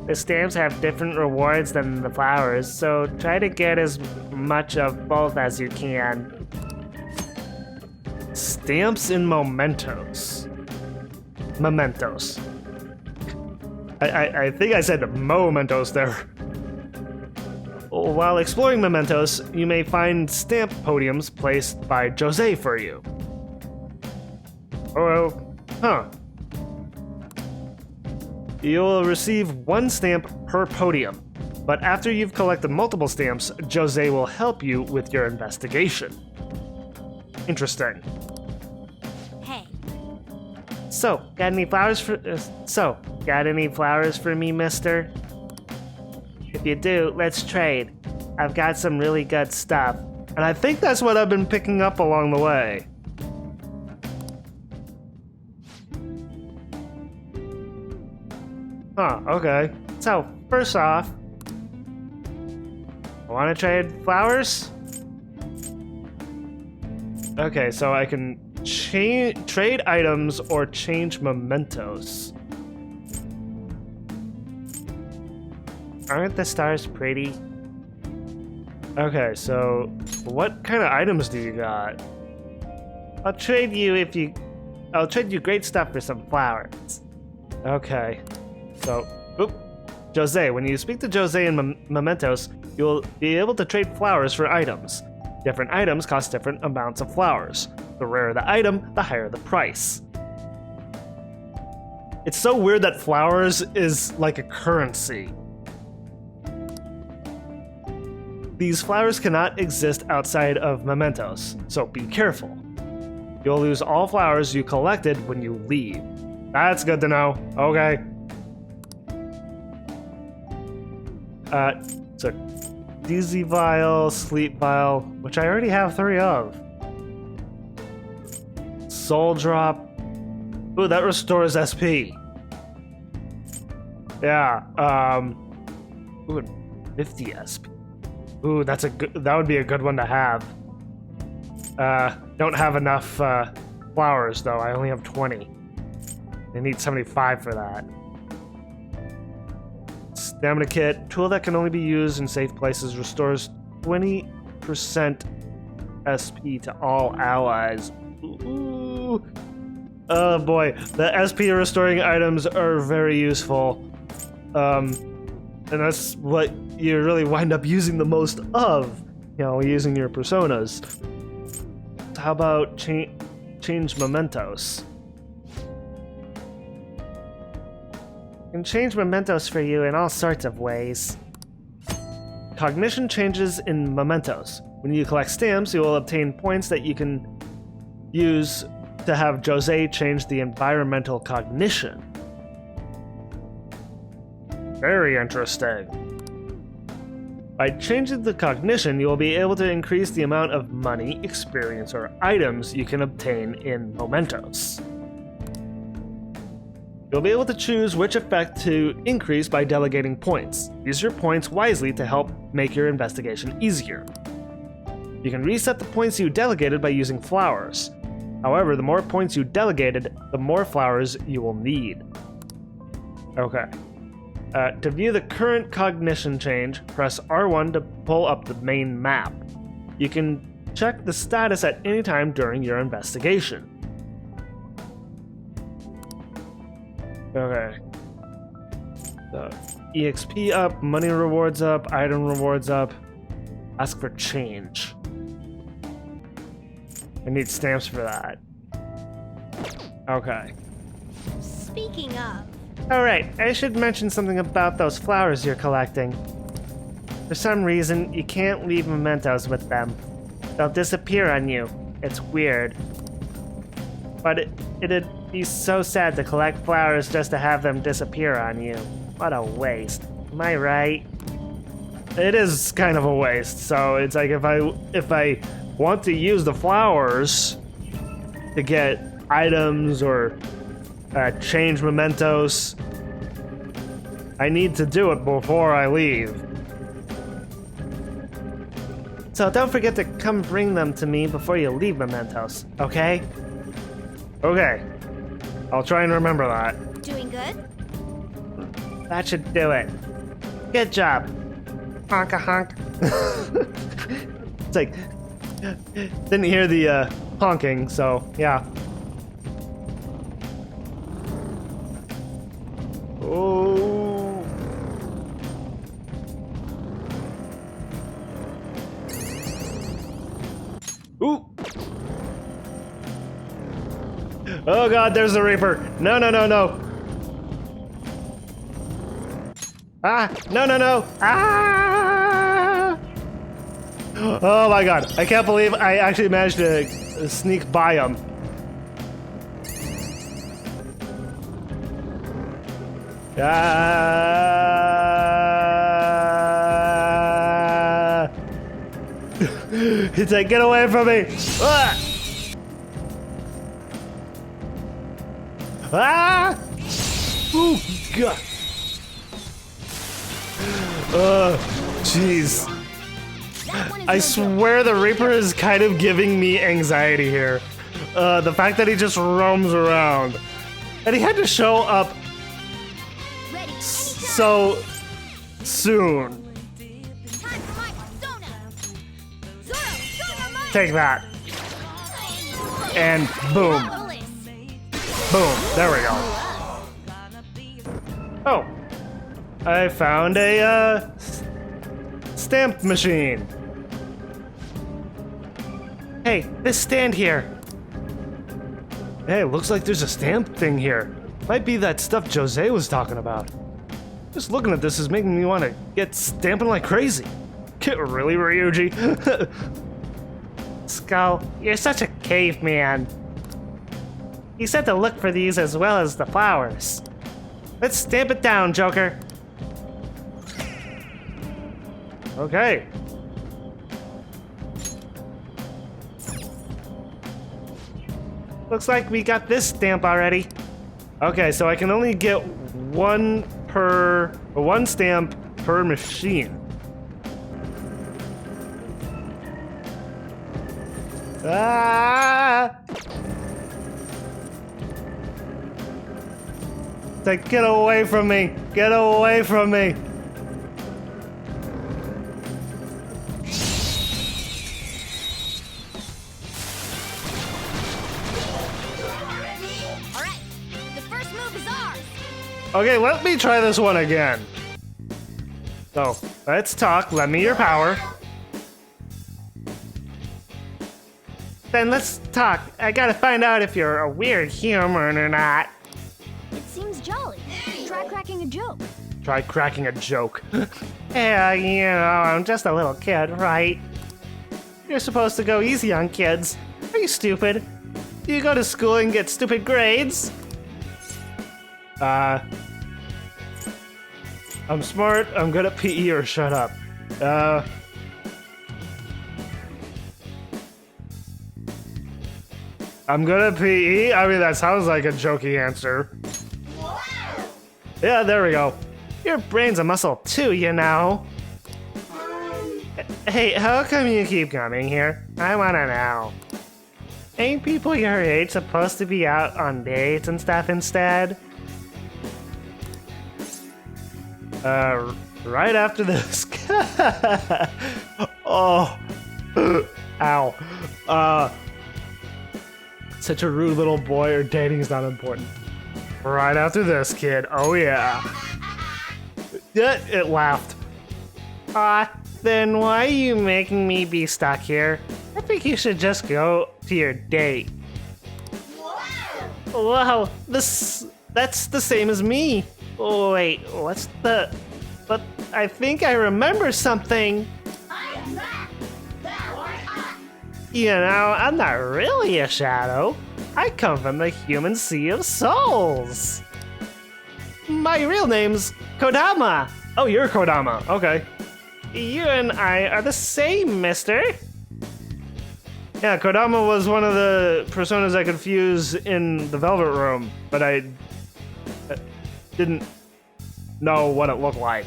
The stamps have different rewards than the flowers, so try to get as much of both as you can. Stamps in Mementos. Mementos. I think I said Mementos there. While exploring Mementos, you may find stamp podiums placed by Jose for you. Oh, huh. You'll receive 1 stamp per podium, but after you've collected multiple stamps, Jose will help you with your investigation. Interesting. Hey, Got any flowers for me, mister? If you do, let's trade. I've got some really good stuff, and I think that's what I've been picking up along the way. Huh, okay. So, first off, want to trade flowers? Okay, so I can trade items or change mementos. Aren't the stars pretty? Okay, so what kind of items do you got? I'll trade you great stuff for some flowers. Okay. So, Jose, when you speak to Jose in Mementos, you'll be able to trade flowers for items. Different items cost different amounts of flowers. The rarer the item, the higher the price. It's so weird that flowers is like a currency. These flowers cannot exist outside of Mementos, so be careful. You'll lose all flowers you collected when you leave. That's good to know. Okay. So Dizzy Vial, Sleep Vial, which I already have 3 of. Soul Drop. Ooh, that restores SP. Yeah, ooh, 50 SP. Ooh, that would be a good one to have. Don't have enough flowers though. I only have 20. I need 75 for that. Stamina Kit, tool that can only be used in safe places, restores 20% SP to all allies. Ooh. Oh boy, the SP restoring items are very useful. And that's what you really wind up using the most of, using your personas. How about change mementos? I can change mementos for you in all sorts of ways. Cognition changes in mementos. When you collect stamps, you will obtain points that you can use to have Jose change the environmental cognition. Very interesting. By changing the cognition, you will be able to increase the amount of money, experience, or items you can obtain in mementos. You'll be able to choose which effect to increase by delegating points. Use your points wisely to help make your investigation easier. You can reset the points you delegated by using flowers. However, the more points you delegated, the more flowers you will need. Okay. To view the current cognition change, press R1 to pull up the main map. You can check the status at any time during your investigation. Okay. So, EXP up, money rewards up, item rewards up. Ask for change. I need stamps for that. Okay. speaking of, Alright, I should mention something about those flowers you're collecting. For some reason, you can't leave mementos with them. They'll disappear on you. It's weird. But it'd be so sad to collect flowers just to have them disappear on you. What a waste. Am I right? It is kind of a waste, so it's like if I want to use the flowers to get items or change Mementos. I need to do it before I leave. So don't forget to come bring them to me before you leave, Mementos, okay? Okay. I'll try and remember that. Doing good? That should do it. Good job. Honk a honk. It's like, didn't hear the honking, so yeah. Oh. Ooh. Oh god, there's the Reaper. No, no, no, no. Ah, no, no, no. Ah! Oh my god, I can't believe I actually managed to sneak by him. Ah! He's like, get away from me! Ah! Ah! Oh god! Jeez. I swear the Reaper is kind of giving me anxiety here. The fact that he just roams around. And he had to show up so soon. Take that. And boom. Boom. There we go. Oh. I found a stamp machine. Hey, this stand here. Hey, looks like there's a stamp thing here. Might be that stuff Jose was talking about. Just looking at this is making me want to get stamping like crazy. Really, Ryuji? Skull, you're such a caveman. You said to look for these as well as the flowers. Let's stamp it down, Joker. Okay. Looks like we got this stamp already. Okay, so I can only get one stamp per machine. Ah! It's like, get away from me! Get away from me! Okay, let me try this one again. So, let's talk. Lend me your power. Then let's talk. I gotta find out if you're a weird human or not. It seems jolly. Try cracking a joke. Try cracking a joke. Yeah, you know, I'm just a little kid, right? You're supposed to go easy on kids. Are you stupid? Do you go to school and get stupid grades? I'm smart, I'm good at PE, or shut up. I'm good at PE? I mean, that sounds like a jokey answer. Yeah, there we go. Your brain's a muscle too, you know. Hey, how come you keep coming here? I wanna know. Ain't people your age supposed to be out on dates and stuff instead? Right after this. Oh. Ow. Such a rude little boy, or dating is not important. Right after this, kid. Oh, yeah. Yeah, it laughed. Then why are you making me be stuck here? I think you should just go to your date. Wow, that's the same as me. Oh, wait, what's the... But I think I remember something. You know, I'm not really a shadow. I come from the human sea of souls. My real name's Kodama. Oh, you're Kodama. Okay. You and I are the same, mister. Yeah, Kodama was one of the personas I could fuse in the Velvet Room, but I didn't know what it looked like.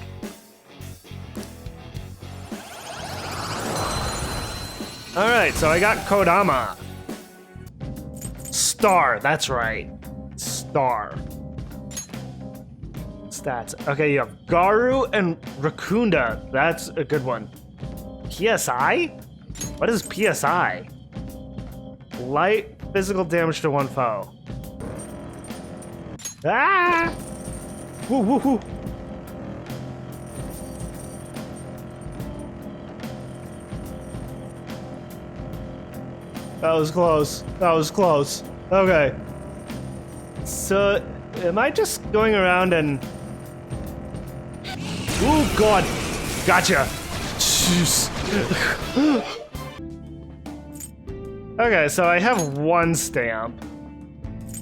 Alright, so I got Kodama. Star, that's right. Star. Stats. Okay, you have Garu and Rakunda. That's a good one. PSI? What is PSI? Light physical damage to one foe. Ah! Woo woo woo. That was close. That was close. Okay. So, am I just going around and... Ooh, God. Gotcha. Jeez. Okay, so I have one stamp.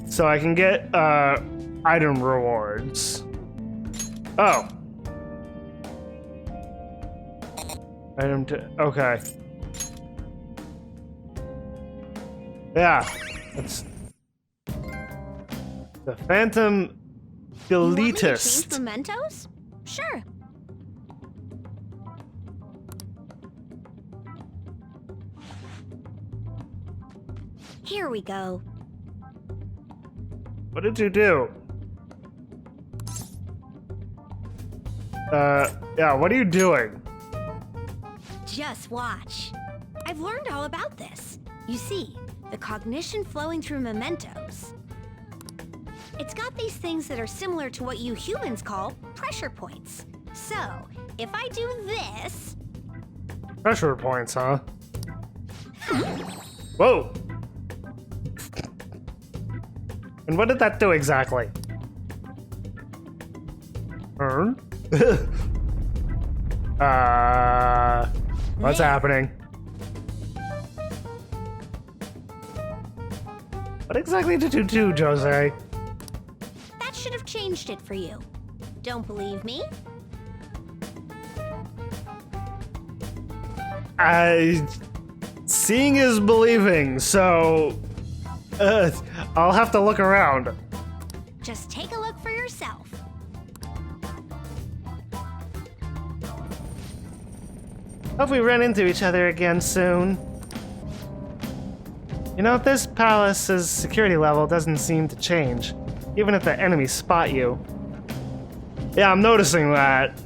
So I can get, item rewards. Oh. Item to... Okay. Yeah, it's the Phantom You want me to change Elitist. mementos? Sure. Here we go. What did you do? Yeah, what are you doing? Just watch. I've learned all about this. You see, the cognition flowing through mementos. It's got these things that are similar to what you humans call pressure points. So, if I do this... Pressure points, huh? Whoa! And what did that do exactly? What's There. happening? What exactly did you do, Jose? That should have changed it for you. Don't believe me? Seeing is believing, so I'll have to look around. Just take a look for yourself. Hope we run into each other again soon. You know, this palace's security level doesn't seem to change, even if the enemies spot you. Yeah, I'm noticing that.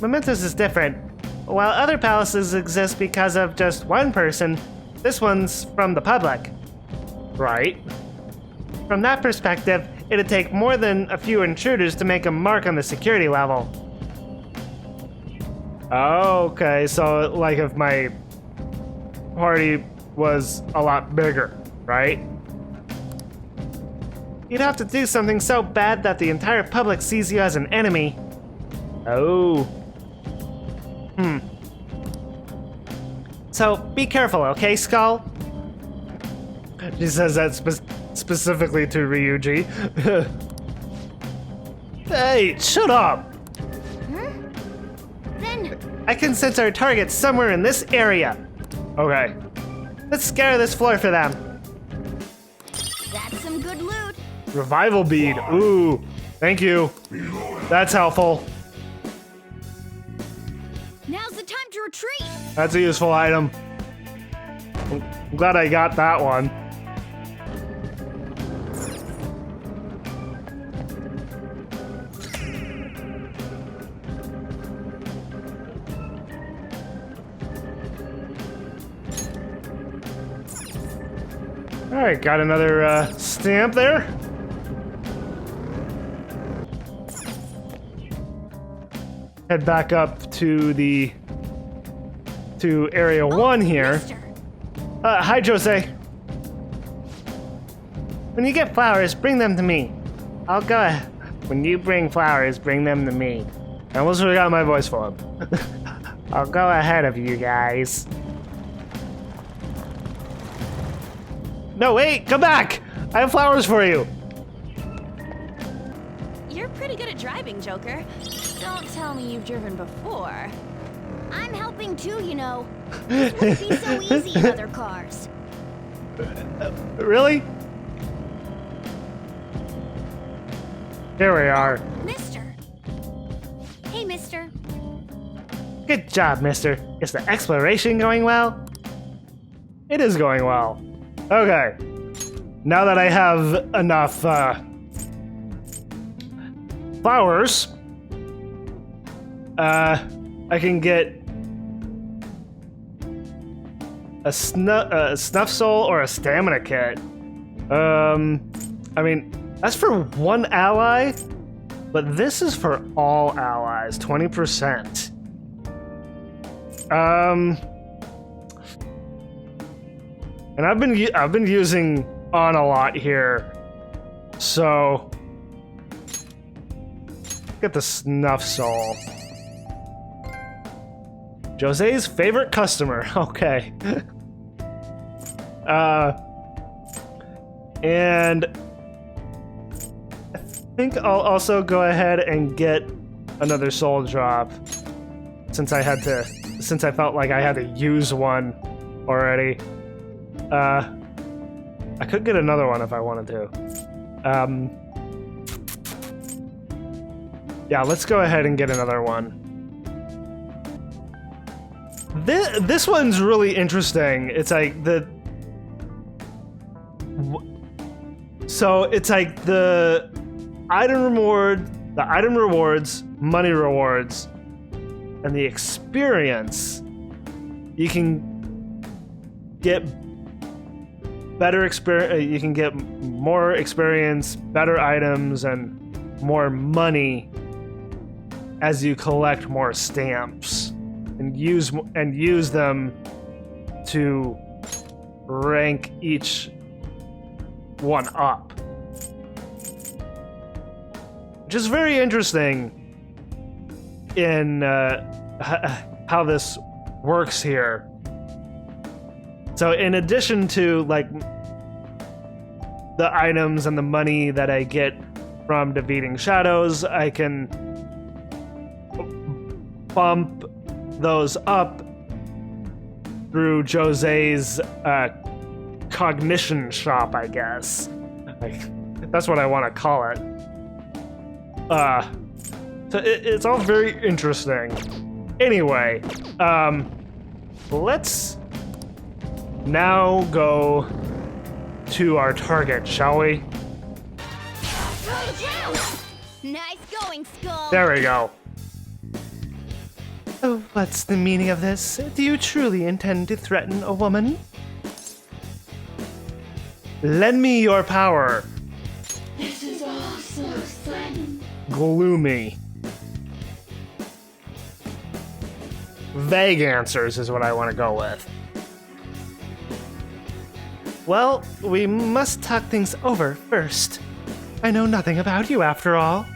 Mementos is different. While other palaces exist because of just one person, this one's from the public. Right. From that perspective, it'd take more than a few intruders to make a mark on the security level. Okay, so like if my party was a lot bigger, right? You'd have to do something so bad that the entire public sees you as an enemy. Oh. So, be careful, okay, Skull? She says that specifically to Ryuji. Hey, shut up! Then, I can sense our target somewhere in this area. Okay. Let's scour this floor for them. that's some good loot. Revival bead. Ooh. Thank you. That's helpful. Now's the time to retreat. That's a useful item. I'm glad I got that one. Alright, got another stamp there. Head back up to area 1 here. Mister. Hi, Jose. When you get flowers, bring them to me. I'll go. When you bring flowers, bring them to me. I almost forgot my voice for him. I'll go ahead of you guys. No, wait, come back! I have flowers for you. You're pretty good at driving, Joker. Don't tell me you've driven before. I'm helping thing too, you know. It wouldn't be so easy in other cars. Really? Here we are. Mister. Hey, mister. Good job, mister. Is the exploration going well? It is going well. Okay. Now that I have enough flowers, I can get a snuff soul or a stamina kit. I mean, that's for one ally, but this is for all allies, 20%. And I've been using on a lot here, so get the snuff soul. Jose's favorite customer. Okay. And I think I'll also go ahead and get another soul drop since I felt like I had to use one already. I could get another one if I wanted to. Yeah, let's go ahead and get another one. This one's really interesting. It's like so it's like the item rewards, money rewards, and the experience. You can get better experience. You can get more experience, better items, and more money as you collect more stamps and use them to rank each one up, which is very interesting in how this works here. So in addition to like the items and the money that I get from defeating shadows, I can bump those up through Jose's cognition shop, I guess. That's what I want to call it. So it's all very interesting. Anyway, let's now go to our target, shall we? Nice going, Skull. There we go. Oh, what's the meaning of this? Do you truly intend to threaten a woman? Lend me your power. This is all so sudden. Gloomy. Vague answers is what I want to go with. Well, we must talk things over first. I know nothing about you after all.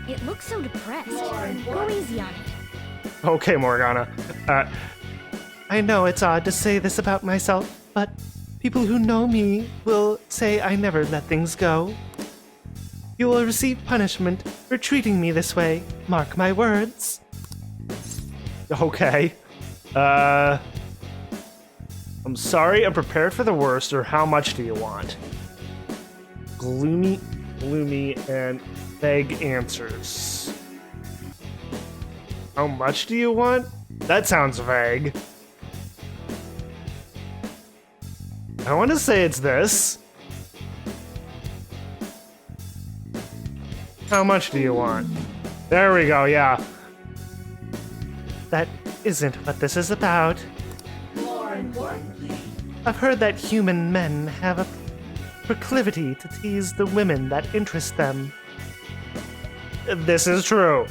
It looks so depressed. Go easy on it. Okay, Morgana. I know it's odd to say this about myself, but people who know me will say I never let things go. You will receive punishment for treating me this way. Mark my words. Okay. I'm sorry, I'm prepared for the worst, or how much do you want? Gloomy, and vague answers. How much do you want? That sounds vague. I want to say it's this. How much do you want? There we go, yeah. That isn't what this is about. More importantly, I've heard that human men have a proclivity to tease the women that interest them. This is true.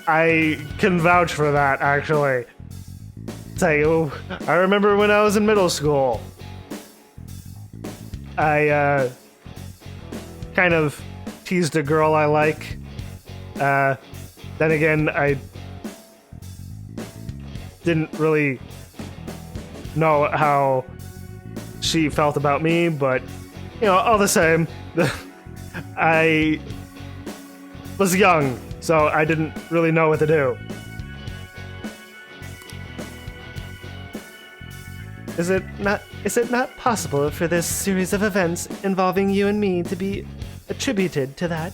I can vouch for that, actually. I remember when I was in middle school, I kind of teased a girl I like. Then again, I didn't really know how she felt about me, but, you know, all the same, I was young, so I didn't really know what to do. Is it not possible for this series of events involving you and me to be attributed to that?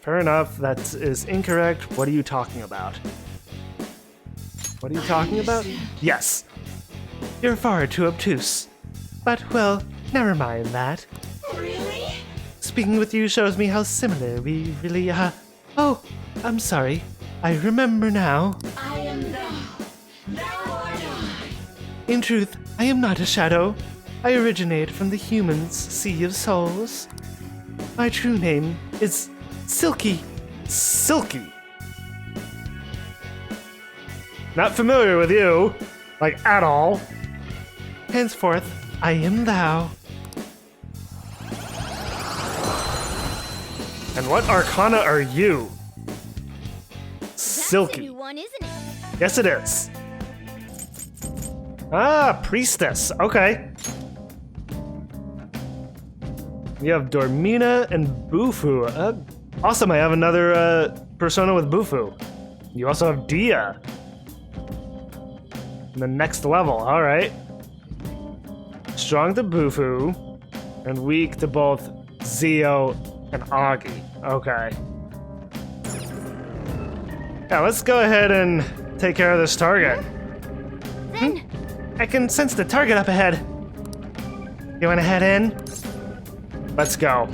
Fair enough. That is incorrect. What are you talking about? What are you talking about? Yes. You're far too obtuse. But, well, never mind that. Really? Speaking with you shows me how similar we really are. Oh, I'm sorry. I remember now. I am thou. Thou art I. In truth, I am not a shadow. I originate from the humans' sea of souls. My true name is Silky. Silky? Not familiar with you, like at all. Henceforth, I am thou. And what arcana are you? Silky. That's a new one, isn't it? Yes, it is. Ah, priestess. Okay. We have Dormina and Bufu. Awesome, I have another persona with Bufu. You also have Dia. The next level, alright. Strong to Bufu, and weak to both Zio and Agi. Okay. Yeah, let's go ahead and take care of this target. Then, I can sense the target up ahead. You wanna head in? Let's go.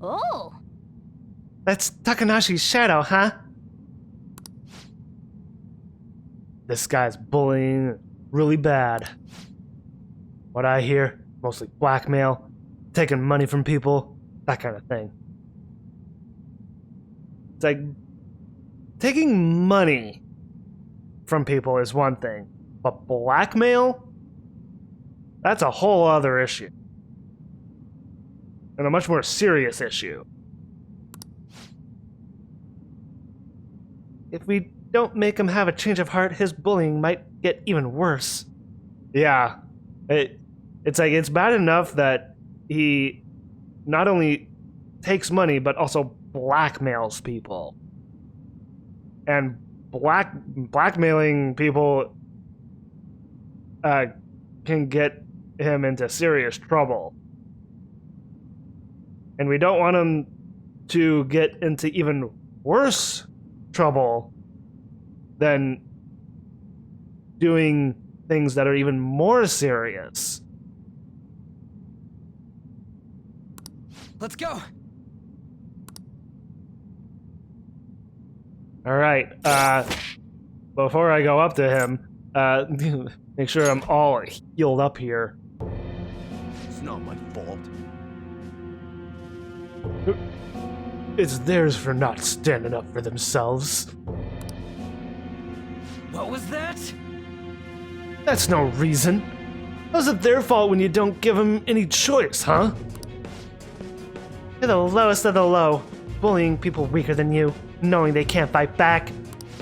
oh, That's Takanashi's shadow, huh? This guy's bullying really bad. What I hear, mostly blackmail, taking money from people, that kind of thing. It's like, taking money from people is one thing, but blackmail? That's a whole other issue. And a much more serious issue. If we don't make him have a change of heart, his bullying might get even worse. Yeah. It's like, it's bad enough that he not only takes money, but also blackmails people. And blackmailing people can get him into serious trouble. And we don't want him to get into even worse trouble than doing things that are even more serious. Let's go. All right. Before I go up to him, make sure I'm all healed up here. It's not my fault. It's theirs for not standing up for themselves. What was that? That's no reason. How's it their fault when you don't give them any choice, huh? You're the lowest of the low, bullying people weaker than you, knowing they can't fight back.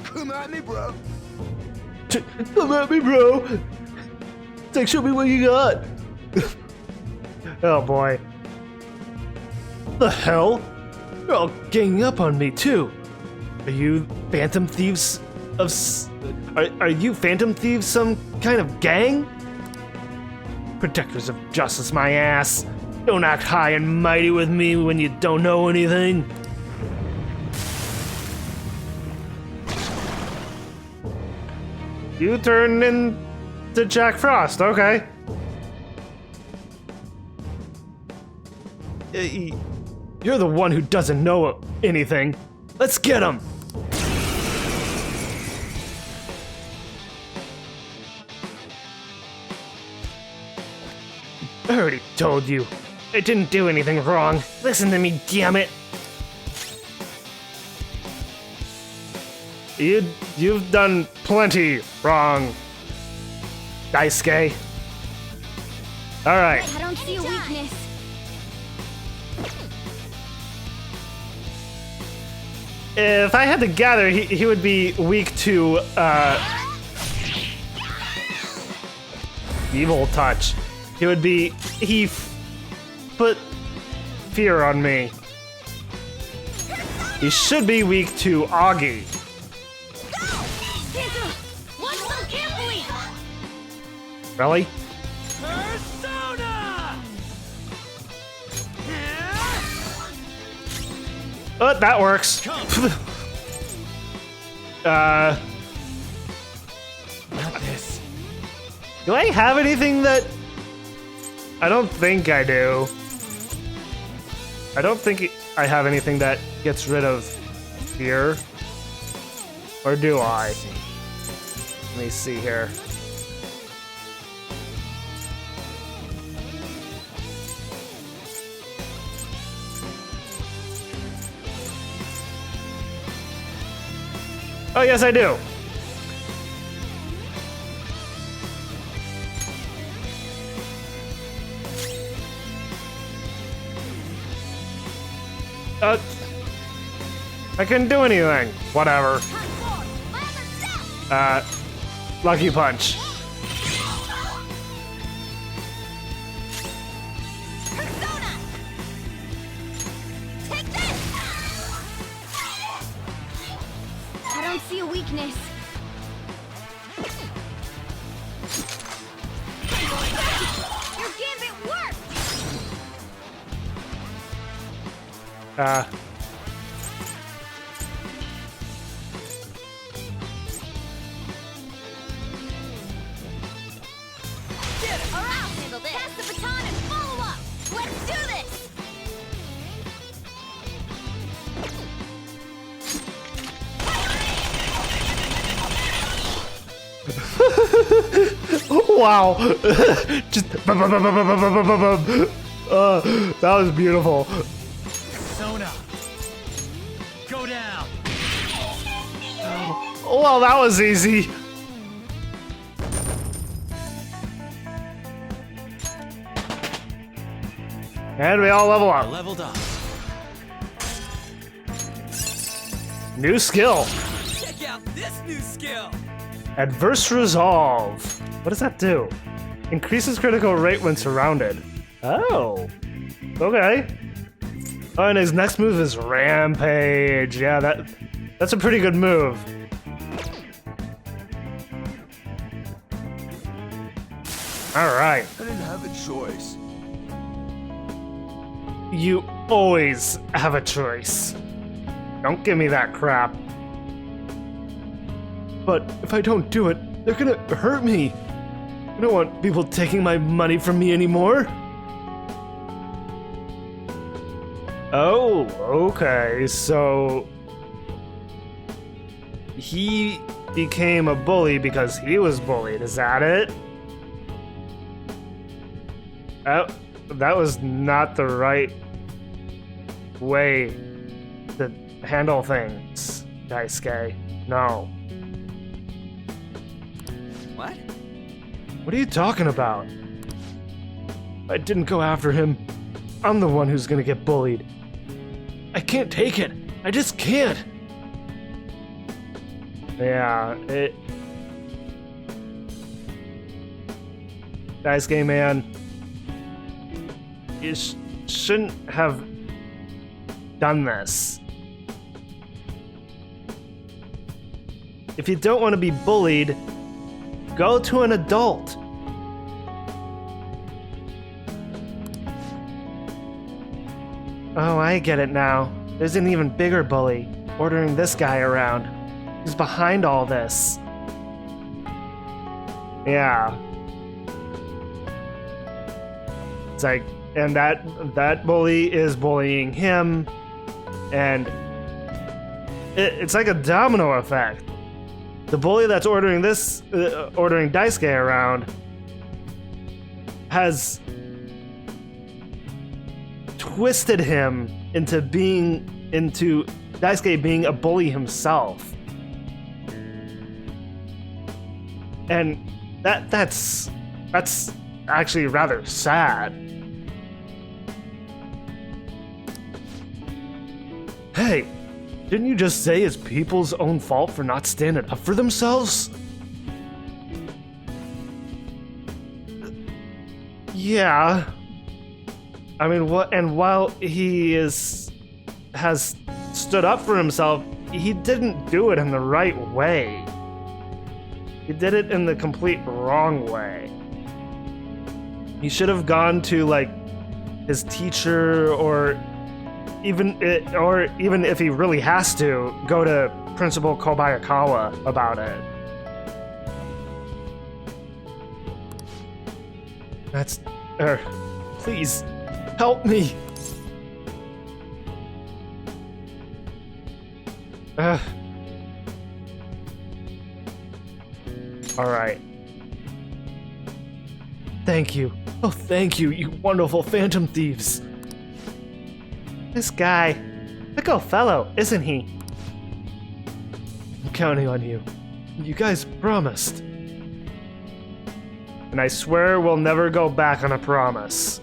Come at me, bro. Come at me, bro! It's like, show me what you got! Oh boy. The hell? You're all ganging up on me, too. Are you phantom thieves of Are you phantom thieves some kind of gang? Protectors of justice, my ass. Don't act high and mighty with me when you don't know anything. You turned into Jack Frost, okay. You're the one who doesn't know anything. Let's get him! I already told you. I didn't do anything wrong. Listen to me, damn it! You've done plenty wrong, Daisuke. Alright. I don't see a weakness. If I had to gather, he would be weak to, evil touch. He would be... He put fear on me. He should be weak to Augie. Watch them carefully! Really? Oh, that works. Not this. Do I have anything that... I don't think I do. I don't think I have anything that gets rid of fear. Or do I? Let me see here. Oh, yes, I do. I couldn't do anything. Whatever. Lucky punch. I don't see a weakness. Your gambit worked! Alright, handle this. Pass the baton and follow up. Let's do this. Wow. Just that was beautiful. Sona, go down. Well, that was easy. And we all level up. Leveled up. New skill. Check out this new skill. Adverse Resolve. What does that do? Increases critical rate when surrounded. Oh. Okay. Oh, and his next move is Rampage. Yeah, that's a pretty good move. Alright. I didn't have a choice. You always have a choice. Don't give me that crap. But if I don't do it, they're gonna hurt me. I don't want people taking my money from me anymore. Oh, okay, so... He became a bully because he was bullied, is that it? Oh, that was not the right way to handle things, Daisuke. No. What? What are you talking about? I didn't go after him. I'm the one who's gonna get bullied. I can't take it. I just can't. Yeah, Daisuke, man. You shouldn't have done this. If you don't want to be bullied, go to an adult. Oh, I get it now. There's an even bigger bully ordering this guy around. Who's behind all this? Yeah. It's like, and that bully is bullying him, and it's like a domino effect. The bully that's ordering ordering Daisuke around has twisted him into Daisuke being a bully himself. And that's actually rather sad. Hey, didn't you just say it's people's own fault for not standing up for themselves? Yeah. I mean, what? And while he has stood up for himself, he didn't do it in the right way. He did it in the complete wrong way. He should have gone to like his teacher, or even if he really has to, go to Principal Kobayakawa about it. That's... please, help me! Alright. Thank you. Oh, thank you, you wonderful phantom thieves. This guy, fickle fellow, isn't he? I'm counting on you. You guys promised. And I swear we'll never go back on a promise.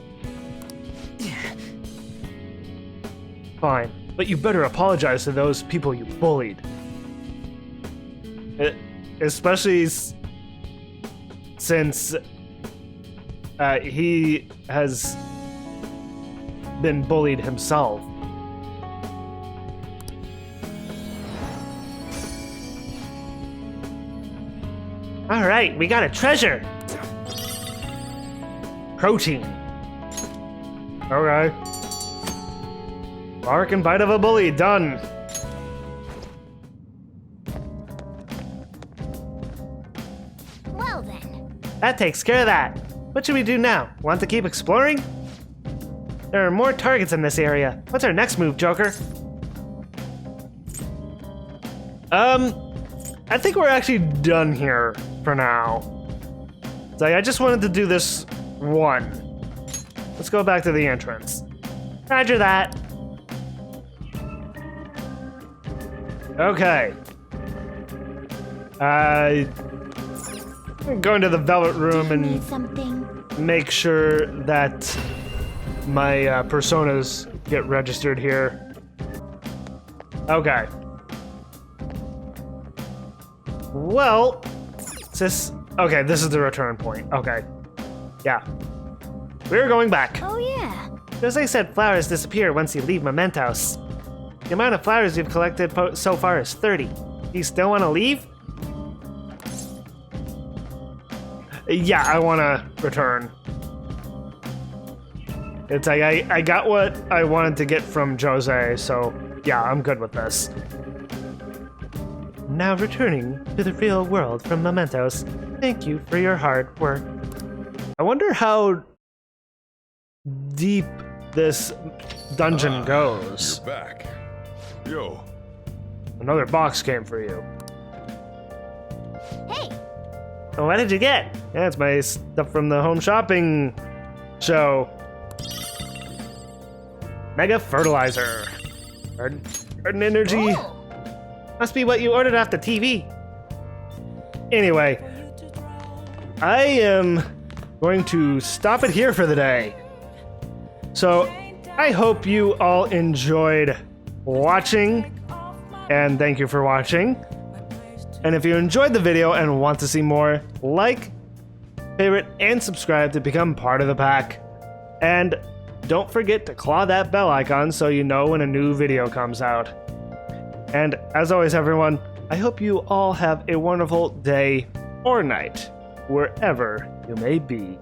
Fine, but you better apologize to those people you bullied. Especially since he has been bullied himself. All right, we got a treasure. Protein. Okay. Bark and bite of a bully, done. Well then. That takes care of that. What should we do now? Want to keep exploring? There are more targets in this area. What's our next move, Joker? I think we're actually done here for now. It's like, I just wanted to do this one. Let's go back to the entrance. Roger that. Okay. I'm going to the Velvet Room and Need something? make sure that my personas get registered here. Okay. Well, okay, this is the return point. Okay. Yeah. We're going back. Oh yeah. Jose said flowers disappear once you leave Mementos. The amount of flowers you've collected so far is 30. Do you still want to leave? Yeah, I want to return. It's like I got what I wanted to get from Jose, so yeah, I'm good with this. Now returning to the real world from Mementos, thank you for your hard work. I wonder how deep this dungeon goes. You're back. Yo. Another box came for you. Hey, Oh, what did you get? Yeah, it's my stuff from the home shopping show. Mega fertilizer. Garden energy. cool. Must be what you ordered off the TV. Anyway, I am going to stop it here for the day. So, I hope you all enjoyed watching, and thank you for watching. And if you enjoyed the video and want to see more, like, favorite, and subscribe to become part of the pack. And don't forget to claw that bell icon so you know when a new video comes out. And as always, everyone, I hope you all have a wonderful day or night, wherever you may be.